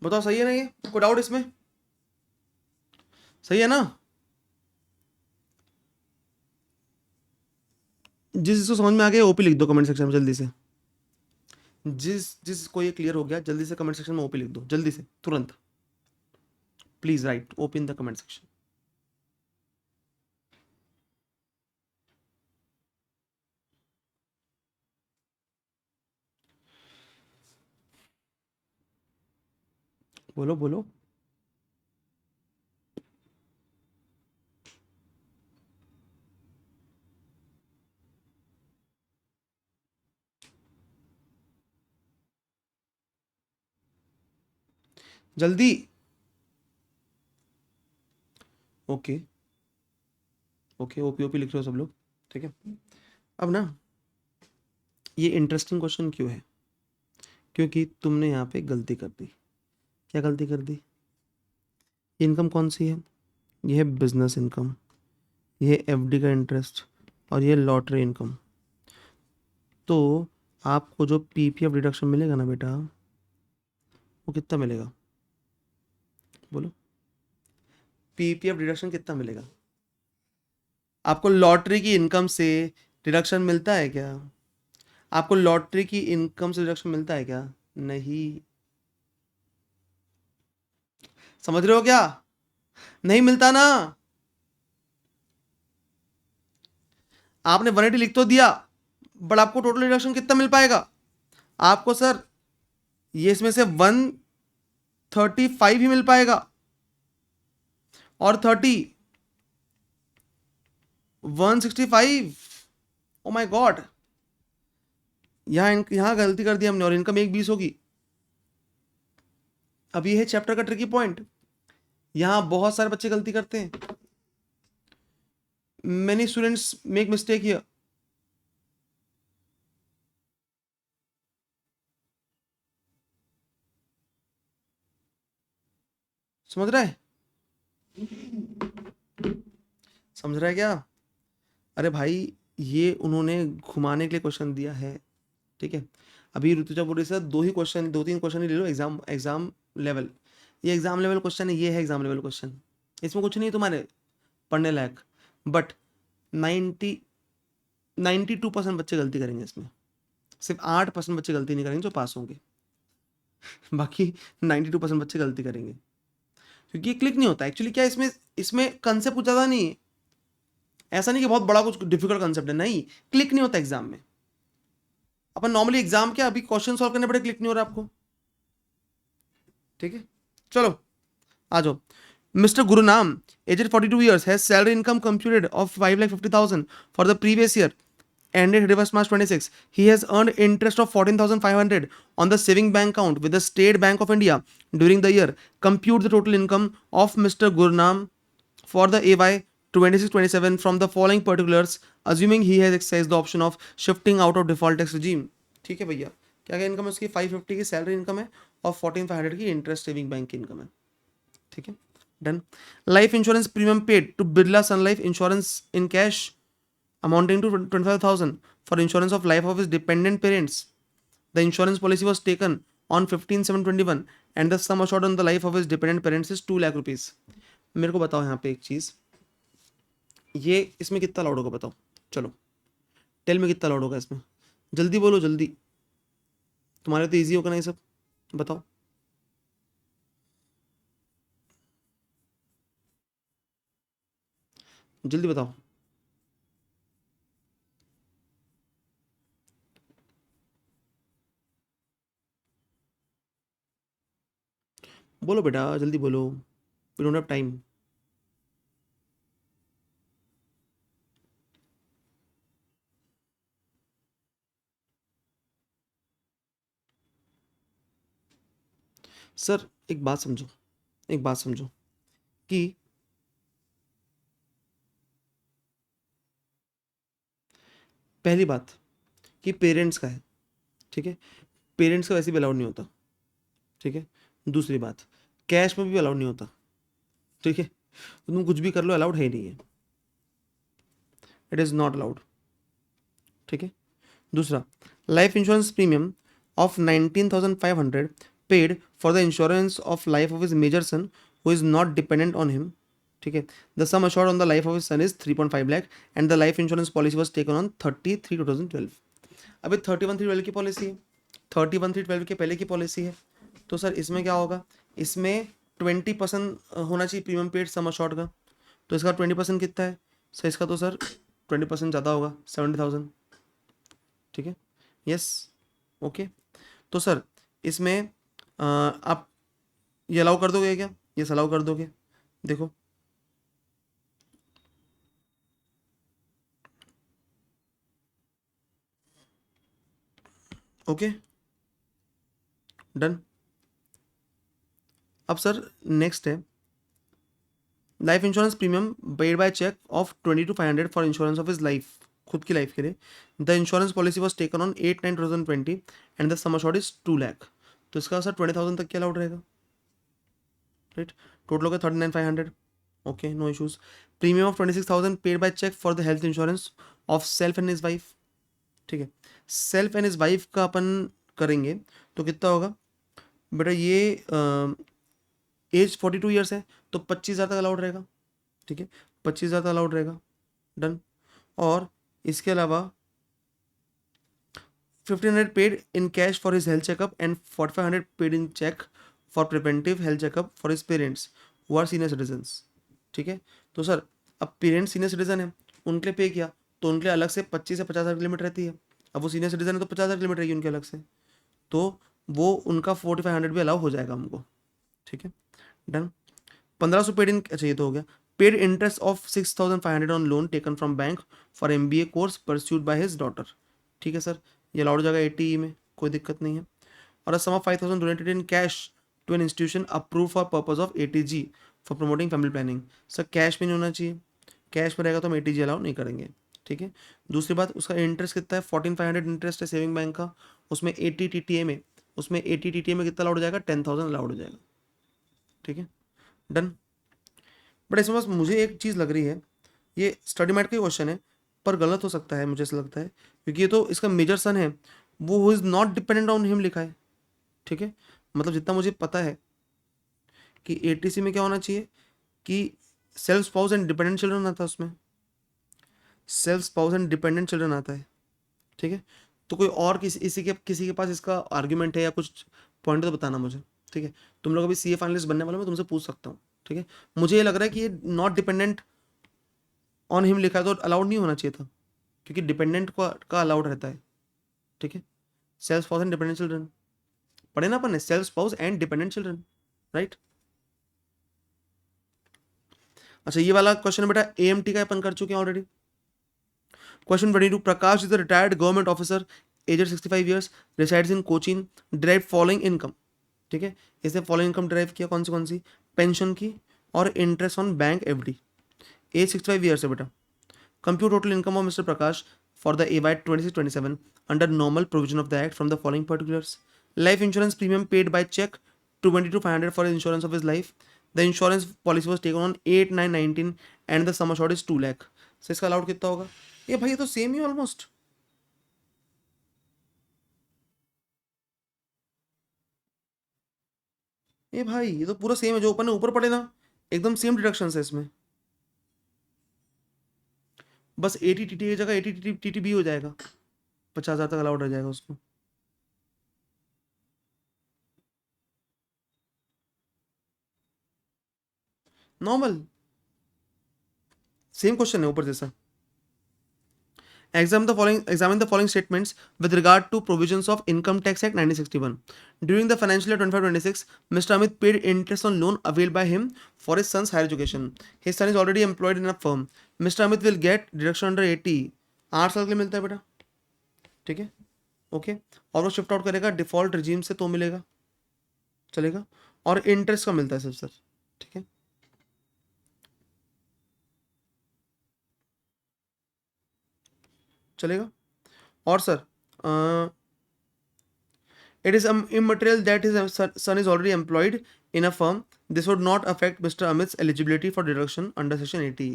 A: बताओ सही है ना? ये कोई डाउट इसमें? सही है ना? जिसको समझ में आ गया ओपी लिख दो कमेंट सेक्शन में जल्दी से। जिसको ये क्लियर हो गया जल्दी से कमेंट सेक्शन में ओपी लिख दो, जल्दी से, तुरंत। Please right OP in the comment section. बोलो बोलो। जल्दी। ओके ओके, ओपी ओपी लिख रहे हो सब लोग, ठीक है। अब ना ये इंटरेस्टिंग क्वेश्चन क्यों है? क्योंकि तुमने यहाँ पे गलती कर दी। क्या गलती कर दी? इनकम कौन सी है? ये है बिजनेस इनकम, ये एफडी का इंटरेस्ट, और ये लॉटरी इनकम। तो आपको जो पीपीएफ डिडक्शन मिलेगा ना बेटा, वो कितना मिलेगा? बोलो, पीपीएफ डिडक्शन कितना मिलेगा? आपको लॉटरी की इनकम से डिडक्शन मिलता है क्या? आपको लॉटरी की इनकम से डिडक्शन मिलता है क्या? नहीं। समझ रहे हो क्या? नहीं मिलता ना। आपने 180 लिख तो दिया, बट आपको टोटल डिडक्शन कितना मिल पाएगा? आपको सर ये इसमें से 135 ही मिल पाएगा, और 30 165। ओ माय गॉड, यहां गलती कर दी हमने, और इनकम 120 होगी। अब ये है चैप्टर का ट्रिकी पॉइंट। यहां बहुत सारे बच्चे गलती करते हैं। Many students make mistake here. समझ रहा है? समझ रहा है क्या? अरे भाई, ये उन्होंने घुमाने के लिए क्वेश्चन दिया है, ठीक है। अभी ऋतुजा बोल रही सर दो ही क्वेश्चन, 2-3 क्वेश्चन ही ले लो, एग्जाम एग्जाम लेवल। ये एग्जाम लेवल क्वेश्चन है, ये है एग्जाम लेवल क्वेश्चन। इसमें कुछ नहीं है तुम्हारे पढ़ने लायक, बट 92% बच्चे गलती करेंगे इसमें। सिर्फ 8% बच्चे गलती नहीं करेंगे जो पास होंगे। बाकी 92% बच्चे गलती करेंगे, क्योंकि ये क्लिक नहीं होता एक्चुअली। क्या इसमें इसमें कंसेप्ट कुछ ज़्यादा नहीं है, ऐसा नहीं कि बहुत बड़ा कुछ डिफिकल्ट कंसेप्ट है, नहीं। क्लिक नहीं होता एग्जाम में। अपन नॉर्मली एग्जाम क्या, अभी क्वेश्चन सॉल्व करने पड़े, क्लिक नहीं हो रहा आपको, ठीक है। चलो आ जाओ। Mr. Gurunam, aged 42 years, has salary income computed of 5,50,000 for the previous year, ended 31st March 26. He has earned interest of 14,500 on the saving bank account with the State Bank of India during the year. Compute the total income of Mr. Gurunam for the AY 26-27 from the following particulars, assuming he has exercised the option of shifting out of default tax regime. ठीक है भैया, क्या क्या income है उसकी? 550 की salary income है, और 14,500 की इंटरेस्ट सेविंग बैंक की इनकम है, ठीक है। Done. Life insurance premium paid to Birla Sun Life insurance in cash amounting to 25,000 for insurance of life of his dependent parents. The insurance policy was taken on 15/7/21 and the sum assured on the life of his dependent parents is 2 lakh rupees. मेरे को बताओ यहाँ पे एक चीज़, ये इसमें कितना loud होगा बताओ, चलो टेल में कितना लाउड होगा इसमें, जल्दी बोलो जल्दी, तुम्हारे तो ईजी होगा ना ये सब, बताओ जल्दी बताओ। बोलो बेटा जल्दी बोलो, we don't have time. Sir एक बात समझो, एक बात समझो कि पहली बात कि पेरेंट्स का है, ठीक है, पेरेंट्स का वैसे भी अलाउड नहीं होता, ठीक है। दूसरी बात, कैश में भी अलाउड नहीं होता, ठीक है। तो तुम कुछ भी कर लो, अलाउड है ही नहीं है, इट इज़ नॉट अलाउड, ठीक है। दूसरा, life insurance premium of 19,500 paid for the insurance of life of his major son who is not dependent on him, ठीक है, the sum assured on the life of his son is 3.5 lakh and the life insurance policy was taken on 30/3/2012। अभी 31/3/12 की policy है, 31/3/12 के पहले की policy है, तो सर इसमें क्या होगा, इसमें 20% होना चाहिए प्रीमियम पेड सम अश्योर्ड का, तो इसका 20% कितना है सर, इसका तो सर 20% ज़्यादा होगा 70,000, ठीक है, यस, ओके। तो सर इसमें आप ये अलाउ कर दोगे क्या, ये अलाउ कर दोगे, देखो ओके, डन। अब सर नेक्स्ट है life insurance premium paid by cheque of 22,500 for insurance of his life, खुद की लाइफ के लिए, the insurance policy was taken on 8/9/2020 and the sum assured is 2 lakh, तो इसका सर 20,000 तक क्या अलाउड रहेगा, राइट, टोटल होगा 39,500, okay, no issues. Premium of 26,000 paid by cheque for the health insurance of self and his wife, ठीक है, self and his wife का अपन करेंगे तो कितना होगा बेटा, ये एज 42 ईयर्स है तो 25,000 तक अलाउड रहेगा, ठीक है, 25,000 तक अलाउड रहेगा, डन। और इसके अलावा 1,500 paid in cash for his health checkup and 4,500 paid in cheque for preventive health checkup for his parents who are senior citizens, ठीक है। तो सर अब पेरेंट्स सीनियर सिटीजन है, उनके लिए पे किया तो उनके लिए अलग से 25 से 50,000 की लिमिट रहती है, अब वो सीनियर सिटीजन है तो 50,000 की लिमिट रहेगी उनके अलग से, तो वो उनका 4,500 भी अलाउ हो जाएगा हमको, ठीक है, डन। 1,500 पेड इन, अच्छा ये तो हो गया, paid interest of 6,500 on loan taken from bank for MBA course pursued by his daughter, ठीक है सर, ये अलाउड हो जाएगा 80E में, कोई दिक्कत नहीं है। और sum of 5,000 donated in cash to an institution approve for purpose of ATG for promoting family planning, sir cash में नहीं होना चाहिए, कैश में रहेगा तो हम ATG अलाउ नहीं करेंगे, ठीक है। दूसरी बात, उसका इंटरेस्ट कितना है, 14,500 इंटरेस्ट है सेविंग बैंक का, उसमें 80 TTA में, उसमें 80 TTA में कितना अलाउड हो जाएगा, 10,000 अलाउड हो जाएगा, ठीक है, डन। बट इसमें बस मुझे एक चीज़ लग रही है, ये स्टडी मैट का ही क्वेश्चन है पर गलत हो सकता है, मुझे ऐसा लगता है, क्योंकि ये तो इसका मेजर सन है, वो is not dependent on him लिखा है, ठीक है, मतलब जितना मुझे पता है कि ATC में क्या होना चाहिए कि self spouse and dependent children आता है, उसमें self spouse and dependent children आता है, ठीक है। तो कोई और किसी के पास इसका आर्ग्यूमेंट है या कुछ पॉइंट तो बताना मुझे, ठीक है, तुम लोग अभी CA फाइनलिस्ट बनने वाले, मैं तुमसे पूछ सकता हूँ, ठीक है। मुझे ये लग रहा है कि ये नॉट डिपेंडेंट ऑन हिम लिखा है तो अलाउड नहीं होना चाहिए था, क्योंकि डिपेंडेंट का अलाउड रहता है, ठीक है, self spouse and dependent children पढ़े ना अपन ने, self spouse and dependent children, right. अच्छा ये वाला क्वेश्चन बेटा AMT का अपन कर चुके हैं already. Question 22, Prakash is a retired government officer aged 65 years, resides in Cochin, derive following income, ठीक है, इसने फॉलोइंग इनकम डिराइव किया, कौन सी, पेंशन की और interest on bank FD, age 65 years है बेटा। Compute total income of mister Prakash for the AY 26-27 under normal provision of the act from the following particulars, life insurance premium paid by cheque 22,500 for insurance of his life, the insurance policy was taken on 8/9/19 and the sum assured is 2 lakh, so इसका allowed कितना होगा, ये भाई ये तो same ही almost, ये भाई ये तो पूरा सेम है जो अपन ने ऊपर पढ़े ना, एकदम सेम डिडक्शन है इसमें, बस 80 TT की जगह 80 TTB हो जाएगा, 50,000 तक अलाउड रह जाएगा उसको, नॉर्मल सेम क्वेश्चन है ऊपर जैसा। Examine the following statements with regard to provisions of Income Tax Act 1961. During the financial year 25-26, Mr. Amit paid interest on loan availed by him for his son's higher education. His son is already employed in a firm. Mr. Amit will get deduction under 80. 8 साल के लिए मिलता है बेटा, ठीक है, okay, और वो शिफ्ट आउट करेगा डिफॉल्ट रिजीम से तो मिलेगा, चलेगा, और इंटरेस्ट का मिलता है सब सर, ठीक है, चलेगा। और sir it is immaterial that his son is already employed in a firm. This would not affect Mr. Amit's eligibility for deduction under section 80.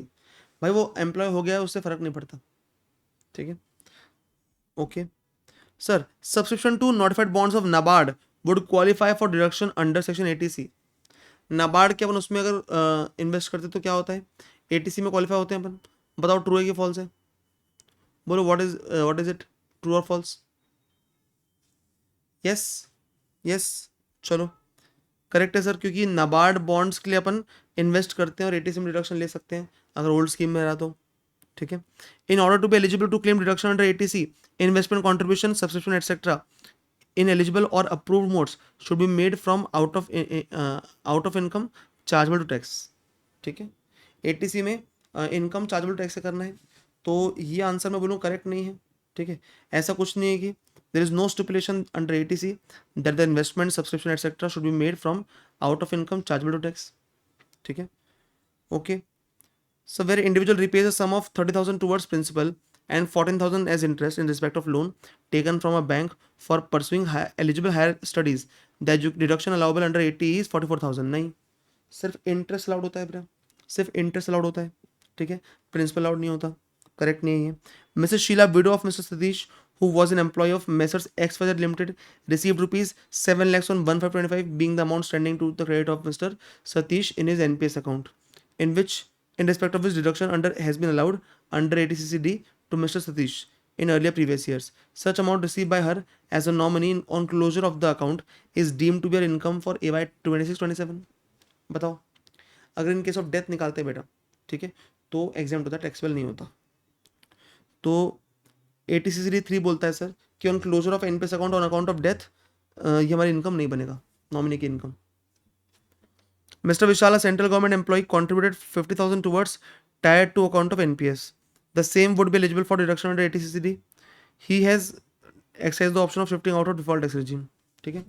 A: भाई वो एम्प्लॉय हो गया है, उससे फर्क नहीं पड़ता, ठीक है, okay. Sir subscription to notified bonds of NABARD would qualify for deduction under section 80C। NABARD के अपन उसमें अगर इन्वेस्ट करते तो क्या होता है, 80C में क्वालिफाई होते हैं अपन। बताओ ट्रू है कि फॉल्स है, बोलो व्हाट इज इट, ट्रू और फॉल्स? यस, यस, चलो करेक्ट है सर, क्योंकि नाबार्ड बॉन्ड्स के लिए अपन इन्वेस्ट करते हैं और 80C में डिडक्शन ले सकते हैं अगर ओल्ड स्कीम में रहा तो। ठीक है, in order to be eligible to claim deduction under 80C, investment contribution subscription etcetera in eligible or approved modes should be made from out of income chargeable to tax। ठीक है, 80C में income chargeable tax से करना है, तो ये answer मैं बोलूँ करेक्ट नहीं है। ठीक है, ऐसा कुछ नहीं है कि there is no stipulation under 80C that the investment subscription etcetera should be made from out of income chargeable to tax. ठीक है, okay. So where individual repays a sum of 30,000 towards principal and 14,000 as interest in respect of loan taken from a bank for pursuing eligible higher studies, the deduction allowable under 80 is 44,000। नहीं, सिर्फ interest allowed होता है बेटा, सिर्फ interest allowed होता है। ठीक है, प्रिंसिपल अलाउड नहीं होता, करेक्ट नहीं है। Mrs Sheela widow of Mr Satish who was an employee of Messrs XYZ Limited received rupees 7 lakhs on 1525 being the amount standing to the credit of Mr. Satish in his NPS account, in which in respect of which deduction under has been allowed under 80CCD to Mr. Satish in earlier previous years. Such amount received by her as a nominee on closure of the account is deemed to be her income for AY 26-27। बताओ, अगर in case of death निकालते हैं बेटा, ठीक है, तो exam होता है, टैक्सेबल नहीं होता। तो 80CCD 3 बोलता है सर कि on closure of NPS account on account of death ये हमारी इनकम नहीं बनेगा, नॉमिनी की income. Mr. Vishal, a central government employee, contributed 50,000 towards Tier 2 account of NPS. The same would be eligible for deduction under 80CCD. He has exercised the option of shifting out of default tax regime। ठीक है,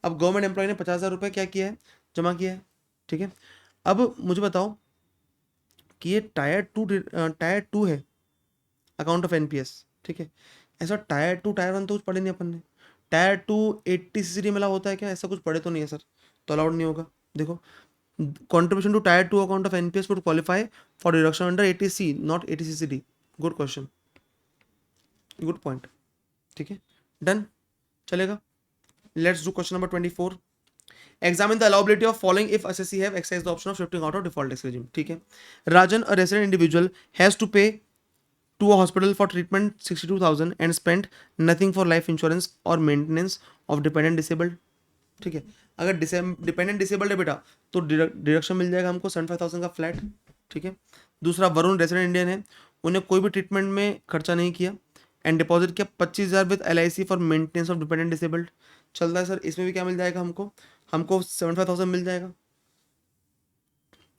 A: अब government employ ने 50,000 रुपये क्या किया है, जमा किया है। ठीक है, अब मुझे बताओ कि ये टायर टू है अकाउंट ऑफ एनपीएस। ठीक है, ऐसा टायर 1 तो कुछ पढ़े नहीं अपन ने। टायर 2 80CCD में होता है क्या, ऐसा कुछ पढ़े तो नहीं है सर, तो अलाउड नहीं होगा। देखो, contribution to tier 2 account of NPS would qualify for deduction under 80C, not 80CCD। Good question, good point. ठीक है, डन, चलेगा। Let's do question number 24। Examine the allowability of following if assessee have exercised the option of shifting out of default tax regime। ठीक है, राजन, a resident individual, has to pay to a hospital for treatment 62,000 and spent nothing for life insurance or maintenance of dependent disabled। ठीक है, अगर dependent disabled है बेटा तो deduction मिल जाएगा हमको 75,000 का फ्लैट। ठीक है, दूसरा वरुण रेजिडेंट इंडियन है, उन्हें कोई भी ट्रीटमेंट में खर्चा नहीं किया एंड डिपॉजिट किया 25,000 with LIC for maintenance of dependent disabled. चल रहा है सर, इसमें भी क्या मिल जाएगा हमको, हमको 75,000 मिल जाएगा,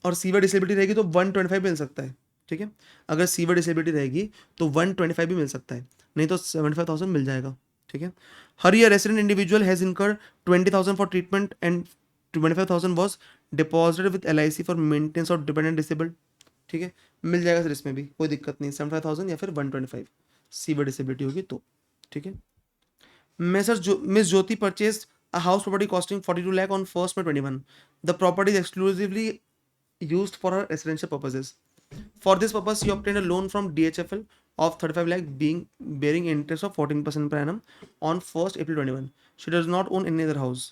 A: और सीवियर डिसेबिलिटी रहेगी तो 125 मिल सकता है। ठीक है, अगर सीवियर डिसेबिलिटी रहेगी तो 125 भी मिल सकता है, नहीं तो 75,000 मिल जाएगा। ठीक है, हर year resident individual has incurred 20,000 for treatment and 25,000 was deposited with LIC for maintenance of dependent disabled. ठीक है, मिल जाएगा सर, इसमें भी कोई दिक्कत नहीं, 75,000 या फिर 125 सीवियर डिसेबिलिटी होगी तो। ठीक है, miss Jyoti purchase a house property costing 42 lakh on 1st May 21। The property is exclusively used for her residential purposes. For this purpose, she obtained a loan from DHFL of 35 lakh bearing interest of 14% per annum on 1st April 21। She does not own any other house।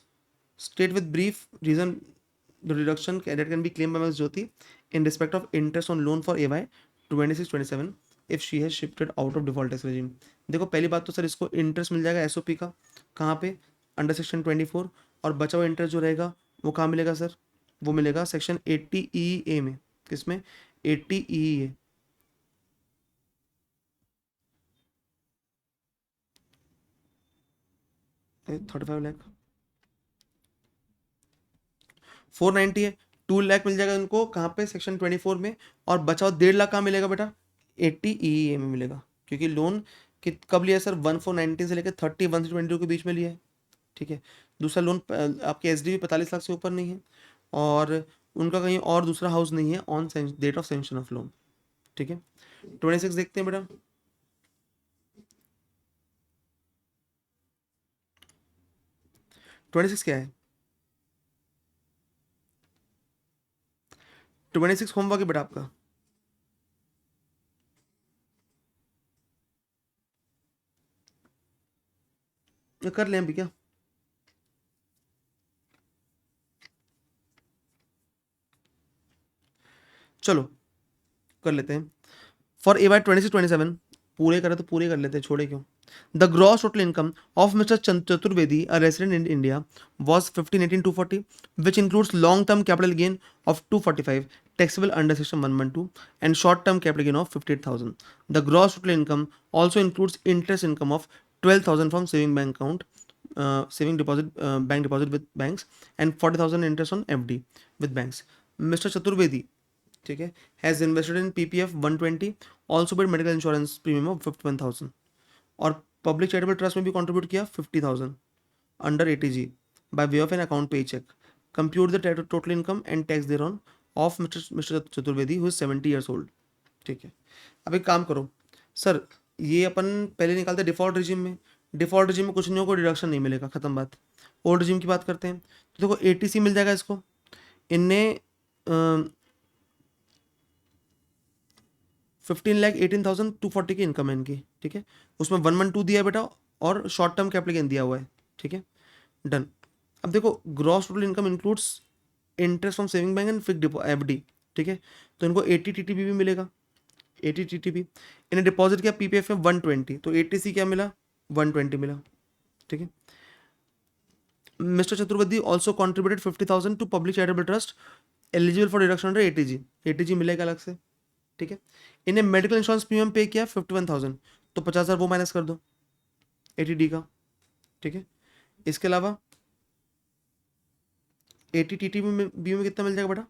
A: State with brief reason the reduction that can be claimed by Ms. Jyoti in respect of interest on loan for AY 26-27 if she has shifted out of default tax regime। देखो, पहली बात तो sir इसको interest मिल जाएगा SOP का, कहाँ पे, under section 24, और बचा हुआ इंटरेस्ट जो रहेगा वो कहाँ मिलेगा सर, वो मिलेगा सेक्शन 80EA में। किसमें, 80EA। 35 लाख 490 है, 2 लाख मिल जाएगा उनको कहाँ पे, सेक्शन 24 में, और बचा हुआ 1.5 लाख कहाँ मिलेगा बेटा, 80EA में मिलेगा, क्योंकि लोन कब लिया सर, 1419 से लेकर 31 के बीच में लिया है। ठीक है, दूसरा लोन आपके SDB 45 लाख से ऊपर नहीं है, और उनका कहीं और दूसरा हाउस नहीं है on date of sanction of loan. ठीक है, 26 देखते हैं बेटा। 26 क्या है, 26 होमवर्क है बेटा आपका। कर लें अभी क्या, चलो कर लेते हैं। फॉर ए वाई 26-27 पूरे करें तो पूरे कर लेते हैं, छोड़े क्यों। The gross total income of mister Chaturvedi, a resident in India, was 1518-240, which includes long term capital gain of 245 taxable under section 112 and short term capital gain of 58,000. The gross total income also includes interest income of 12,000 from saving bank account, saving deposit, bank deposit with banks, and 40,000 interest on FD with banks. Mr. Chaturvedi, ठीक है, has invested in PPF 120, also paid medical insurance premium of 51,000, और public charitable trust में भी contribute किया 50,000 under ATG by way of an account pay cheque. Compute the total income and tax thereon of mister Chaturvedi who is 70 years old. ठीक है, अब एक काम करो सर, ये अपन पहले निकालते हैं डिफॉल्ट रिजिम में। डिफॉल्ट रिजिम में कुछ नहीं होगा, डिडक्शन नहीं मिलेगा, खत्म बात। ओल्ड रिजिम की बात करते हैं तो देखो एटीसी मिल जाएगा इसको, इनने 15,18,240 की इनकम है इनकी। ठीक है, उसमें 112 दिया है बेटा और शॉर्ट टर्म कैपिटल गेन दिया हुआ है। ठीक है, डन। अब देखो gross total income includes interest from saving bank and fixed FD. ठीक है, तो इनको 80 टीटीबी भी मिलेगा, 80 टीटीबी। इन्हें डिपॉजिट किया पीपीएफ में 120, तो 80 क्या मिला, 120 मिला। ठीक है, Mr Chaturvedi also contributed 50,000 to public charitable trust eligible for deduction under eighty G, eighty G मिलेगा अलग से। ठीक है, इन्हें मेडिकल इंश्योरेंस प्रीमियम पे किया 51,000, तो 50,000 वो माइनस कर दो 80D का। ठीक है, इसके अलावा 80 TT में बी में कितना मिल जाएगा बेटा,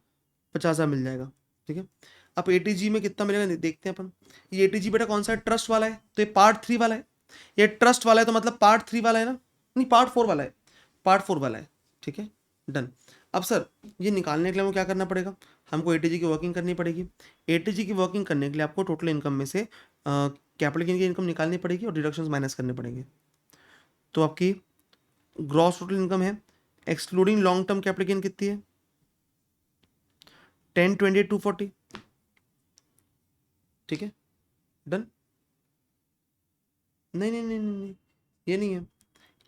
A: 50,000 मिल जाएगा। ठीक है, अब 80G में कितना मिलेगा देखते हैं अपन। ये 80G बेटा कौन सा है, ट्रस्ट वाला है, तो ये पार्ट 3 वाला है। ये ट्रस्ट वाला है तो मतलब पार्ट 3 वाला है ना, नहीं पार्ट 4 वाला है, पार्ट 4 वाला है। ठीक है, डन। अब सर ये निकालने के लिए हमको क्या करना पड़ेगा, हमको एटीजी की वर्किंग करनी पड़ेगी। एटीजी की वर्किंग करने के लिए आपको टोटल इनकम में से कैपिटल गेन की इनकम निकालनी पड़ेगी और डिडक्शंस माइनस करने पड़ेंगे। तो आपकी ग्रॉस टोटल इनकम है excluding long term capital gain कितनी है, 1028,240। ठीक है, डन। नहीं नहीं नहीं नहीं नहीं, ये नहीं है।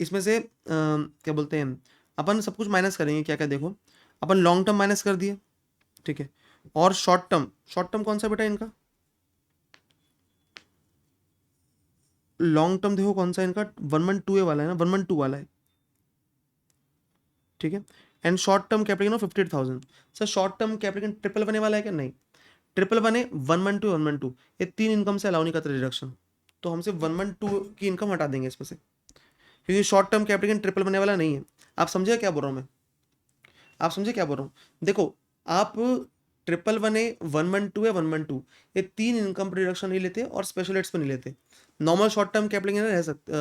A: इसमें से क्या बोलते हैं, अपन सब कुछ माइनस करेंगे। क्या क्या देखो, अपन लॉन्ग टर्म माइनस कर दिए। ठीक है, और शॉर्ट टर्म कौन सा बेटा इनका, लॉन्ग टर्म देखो कौन सा इनका 112 वाला है ना, 112 वाला है। ठीक है, and short term capital gain 58,000। Sir short term capital gain triple बने वाला है क्या, नहीं। ट्रिपल बने 112 ये तीन इनकम से अलाउ नहीं करता डिडक्शन, तो हमसे 112 की इनकम हटा देंगे इसमें से, क्योंकि short term capital gain triple बनने वाला नहीं है। आप समझे क्या बोल रहा हूँ मैं, आप समझे क्या बोल रहा हूँ। देखो आप ट्रिपल वन है, 112 है, 112 ये तीन इनकम डिडक्शन नहीं लेते और स्पेशल एड्स पर नहीं लेते। Normal short term capital gain रह सकते,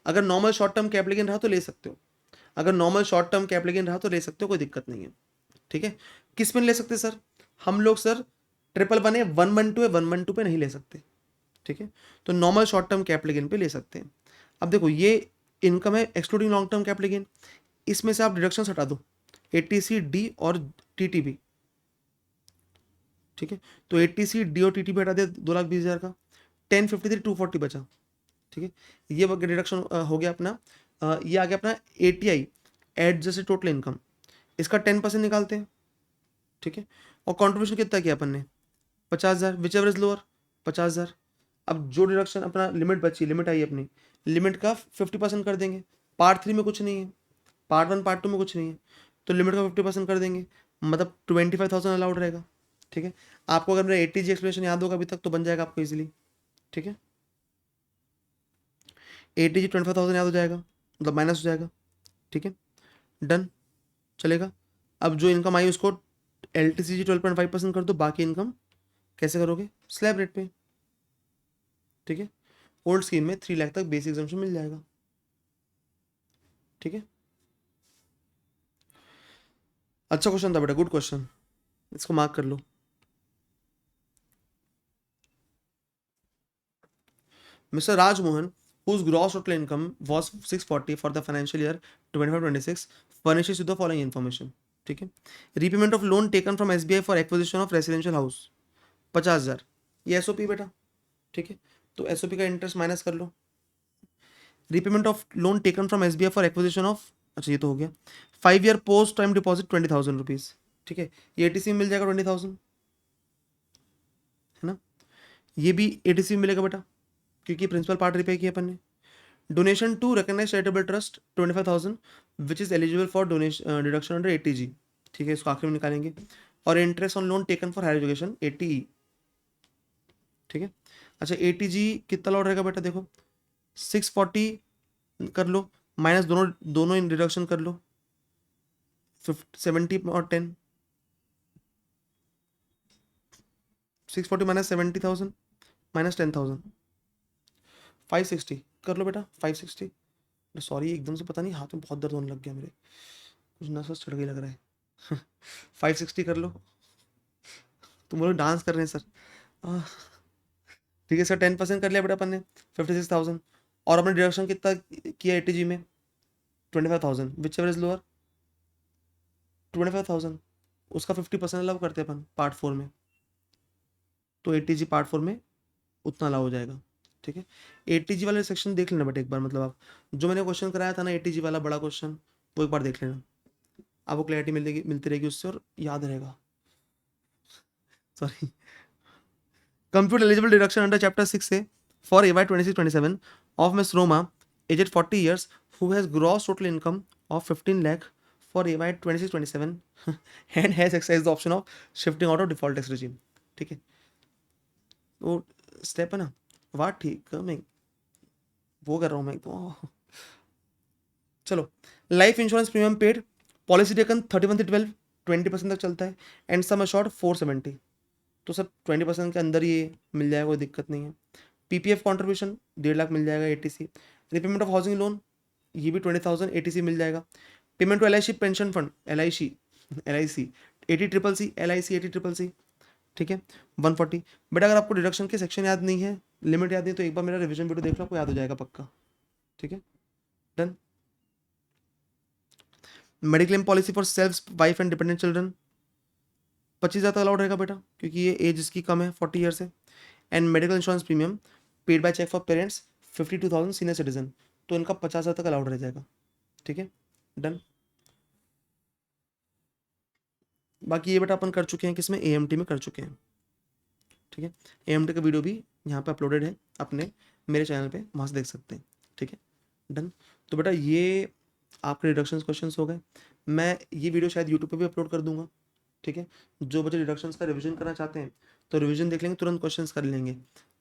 A: अगर normal short term capital gain रहा तो ले सकते हो, अगर normal short term capital gain रहा तो ले सकते हो, कोई दिक्कत नहीं है। ठीक है, किस में ले सकते सर, हम लोग सर ट्रिपल वन है, 112 है, 112 पे नहीं ले सकते। ठीक है, तो normal short term capital gain पे ले सकते हैं। अब देखो ये इनकम है excluding long term capital gain, इसमें से आप डिडक्शन हटा दो एटीसी डी और टीटीबी। ठीक है, तो एटीसी डी और टीटीबी हटा दिया 2,20,000 का, 1053,240 बचा। ठीक है, ये डिडक्शन हो गया अपना। ये आ गया अपना एटीआई एड जैसे टोटल इनकम, इसका 10% निकालते हैं। ठीक है, और कॉन्ट्रीब्यूशन कितना किया अपन ने, 50,000, विच एवर इज लोअर 50,000। अब जो डिडक्शन अपना लिमिट बची, लिमिट आई अपनी, लिमिट का 50% कर देंगे। पार्ट 3 में कुछ नहीं है, पार्ट 1 पार्ट 2 में कुछ नहीं है, तो लिमिट का 50% कर देंगे, मतलब 25,000 अलाउड रहेगा। ठीक है, आपको अगर मेरा 80G एक्सप्लेनेशन याद होगा अभी तक तो बन जाएगा आपको इजीली। ठीक है, 80G 25,000 याद हो जाएगा, मतलब माइनस हो जाएगा। ठीक है, डन, चलेगा। अब जो इनकम आई उसको LTCG 12.5% कर दो, बाकी इनकम कैसे करोगे, स्लैब रेट पे। ठीक है, ओल्ड स्कीम में 3 लाख तक बेसिक एग्जाम्पशन मिल जाएगा। ठीक है, अच्छा क्वेश्चन था बेटा, गुड क्वेश्चन, इसको मार्क कर लो। Mister Rajmohan whose gross total income was 640 for the financial year 25-26 furnishes with the following information। ठीक है, repayment of loan taken from SBI for acquisition of residential house 50,000, ये एसओपी बेटा। ठीक है, तो एसओपी का इंटरेस्ट माइनस कर लो। Repayment of loan taken from SBI for acquisition of, अच्छा ये तो हो गया। 5 year post time deposit 20,000 rupees. ठीक है, ये ATC मिल जाएगा 20,000। ये भी एटीसी में मिलेगा बेटा, क्योंकि प्रिंसिपल पार्ट रिपे किया अपन ने। Donation to recognised charitable trust 25,000 which is eligible for donation deduction under 80G, ठीक है, इसको आखिर में निकालेंगे। और interest on loan taken for higher education 80E, ठीक है। अच्छा 80G कितना लौट रहेगा बेटा, देखो 640 कर लो, माइनस दोनों दोनों इन डिडक्शन कर लो, 70 और 10, 640 माइनस 70,000 माइनस 10,000, 560 कर लो बेटा, 560। सॉरी एकदम से पता नहीं हाथ में बहुत दर्द होने लग गया मेरे, कुछ नस वस चढ़ गई लग रहा है। 560 कर लो, तुम लोग डांस कर रहे हैं सर। आह, ठीक है सर, 10% कर लिया बेटा अपन ने, 56,000। और अपने डिडक्शन कितना किया 80G में, 25,000, विच एवर इज लोअर, 25,000, उसका 50% अलाउ करते हैं अपन पार्ट 4 में, तो 80G पार्ट 4 में उतना अलाउ हो जाएगा, ठीक है। 80G वाले सेक्शन देख लेना बेटा एक बार, मतलब आप जो मैंने क्वेश्चन कराया था ना 80G वाला बड़ा क्वेश्चन, वो एक बार देख लेना, आपको क्लैरिटी मिलती रहेगी उससे और याद रहेगा। Sorry, compute eligible deduction under chapter 6 A for AY 26-27 of Miss Roma aged 40 years who has gross total income of 15 lakh for AY 26-27 and has exercised the option of shifting out of default tax regime, ठीक है। वो step है ना, वाह ठीक है, मैं वो कर रहा हूँ मैं तो। चलो, life insurance premium paid, policy taken 31 से 12, 20% तक चलता है, एंड सम अशॉर्ड 470, तो सब 20% के अंदर ये मिल जाएगा, कोई दिक्कत नहीं है। पीपीएफ कॉन्ट्रीब्यूशन 1.5 लाख मिल जाएगा, eighty C. Repayment of housing loan ये भी 20,000 एटीसी मिल जाएगा। Payment to LIC pension fund, LIC 80CCC, LIC 80CCC, ठीक है, 140। बट अगर आपको डिडक्शन के सेक्शन याद नहीं है, लिमिट याद नहीं, तो एक बार मेरा रिविजन वीडियो देख लो, आपको याद हो जाएगा पक्का, ठीक है, done. Mediclaim policy for self wife and dependent children 25,000 तक अलाउड रहेगा बेटा, क्योंकि ये एज इसकी कम है 40 ईयर से। And medical insurance premium paid by cheque for parents 52,000 senior citizen, तो इनका 50,000 तक अलाउड रह जाएगा, ठीक है, डन। बाकी ये बेटा अपन कर चुके हैं किसमें, AMT में कर चुके हैं, ठीक है। AMT का वीडियो भी यहाँ पे अपलोडेड है अपने मेरे चैनल पे, वहाँ से देख सकते हैं, ठीक है, डन। तो बेटा ये आपके रिडक्शन क्वेश्चंस हो गए। मैं ये वीडियो शायद यूट्यूब पे भी अपलोड कर दूंगा, ठीक है। जो बच्चे रिडक्शंस का रिवीजन करना चाहते हैं तो रिवीजन देख लेंगे, तुरंत क्वेश्चंस कर लेंगे,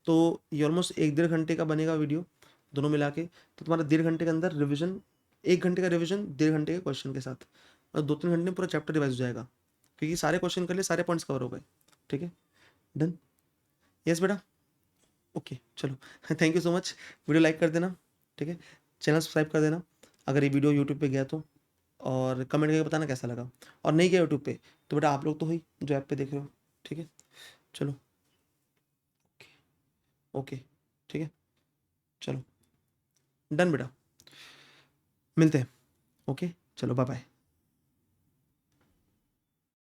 A: तो ये ऑलमोस्ट 1-1.5 घंटे का बनेगा वीडियो दोनों मिला के, तो तुम्हारा 1.5 घंटे के अंदर रिवीजन, 1 घंटे का रिवीजन 1.5 घंटे के क्वेश्चन के साथ, और 2-3 घंटे में पूरा चैप्टर रिवाइज हो जाएगा, क्योंकि सारे क्वेश्चन कर लिए, सारे पॉइंट्स कवर हो गए, ठीक है, डन। यस बेटा, ओके चलो। Thank you so much, video like कर देना, ठीक है, चैनल सब्सक्राइब कर देना अगर ये वीडियो यूट्यूब पे गया तो, और कमेंट करके बताना कैसा लगा। और नहीं गया यूट्यूब पे तो बेटा आप लोग तो ही जो ऐप पे देख रहे हो, ठीक है, चलो, ओके ओके, ठीक है, चलो, डन बेटा, मिलते हैं, ओके, चलो बाय बाय।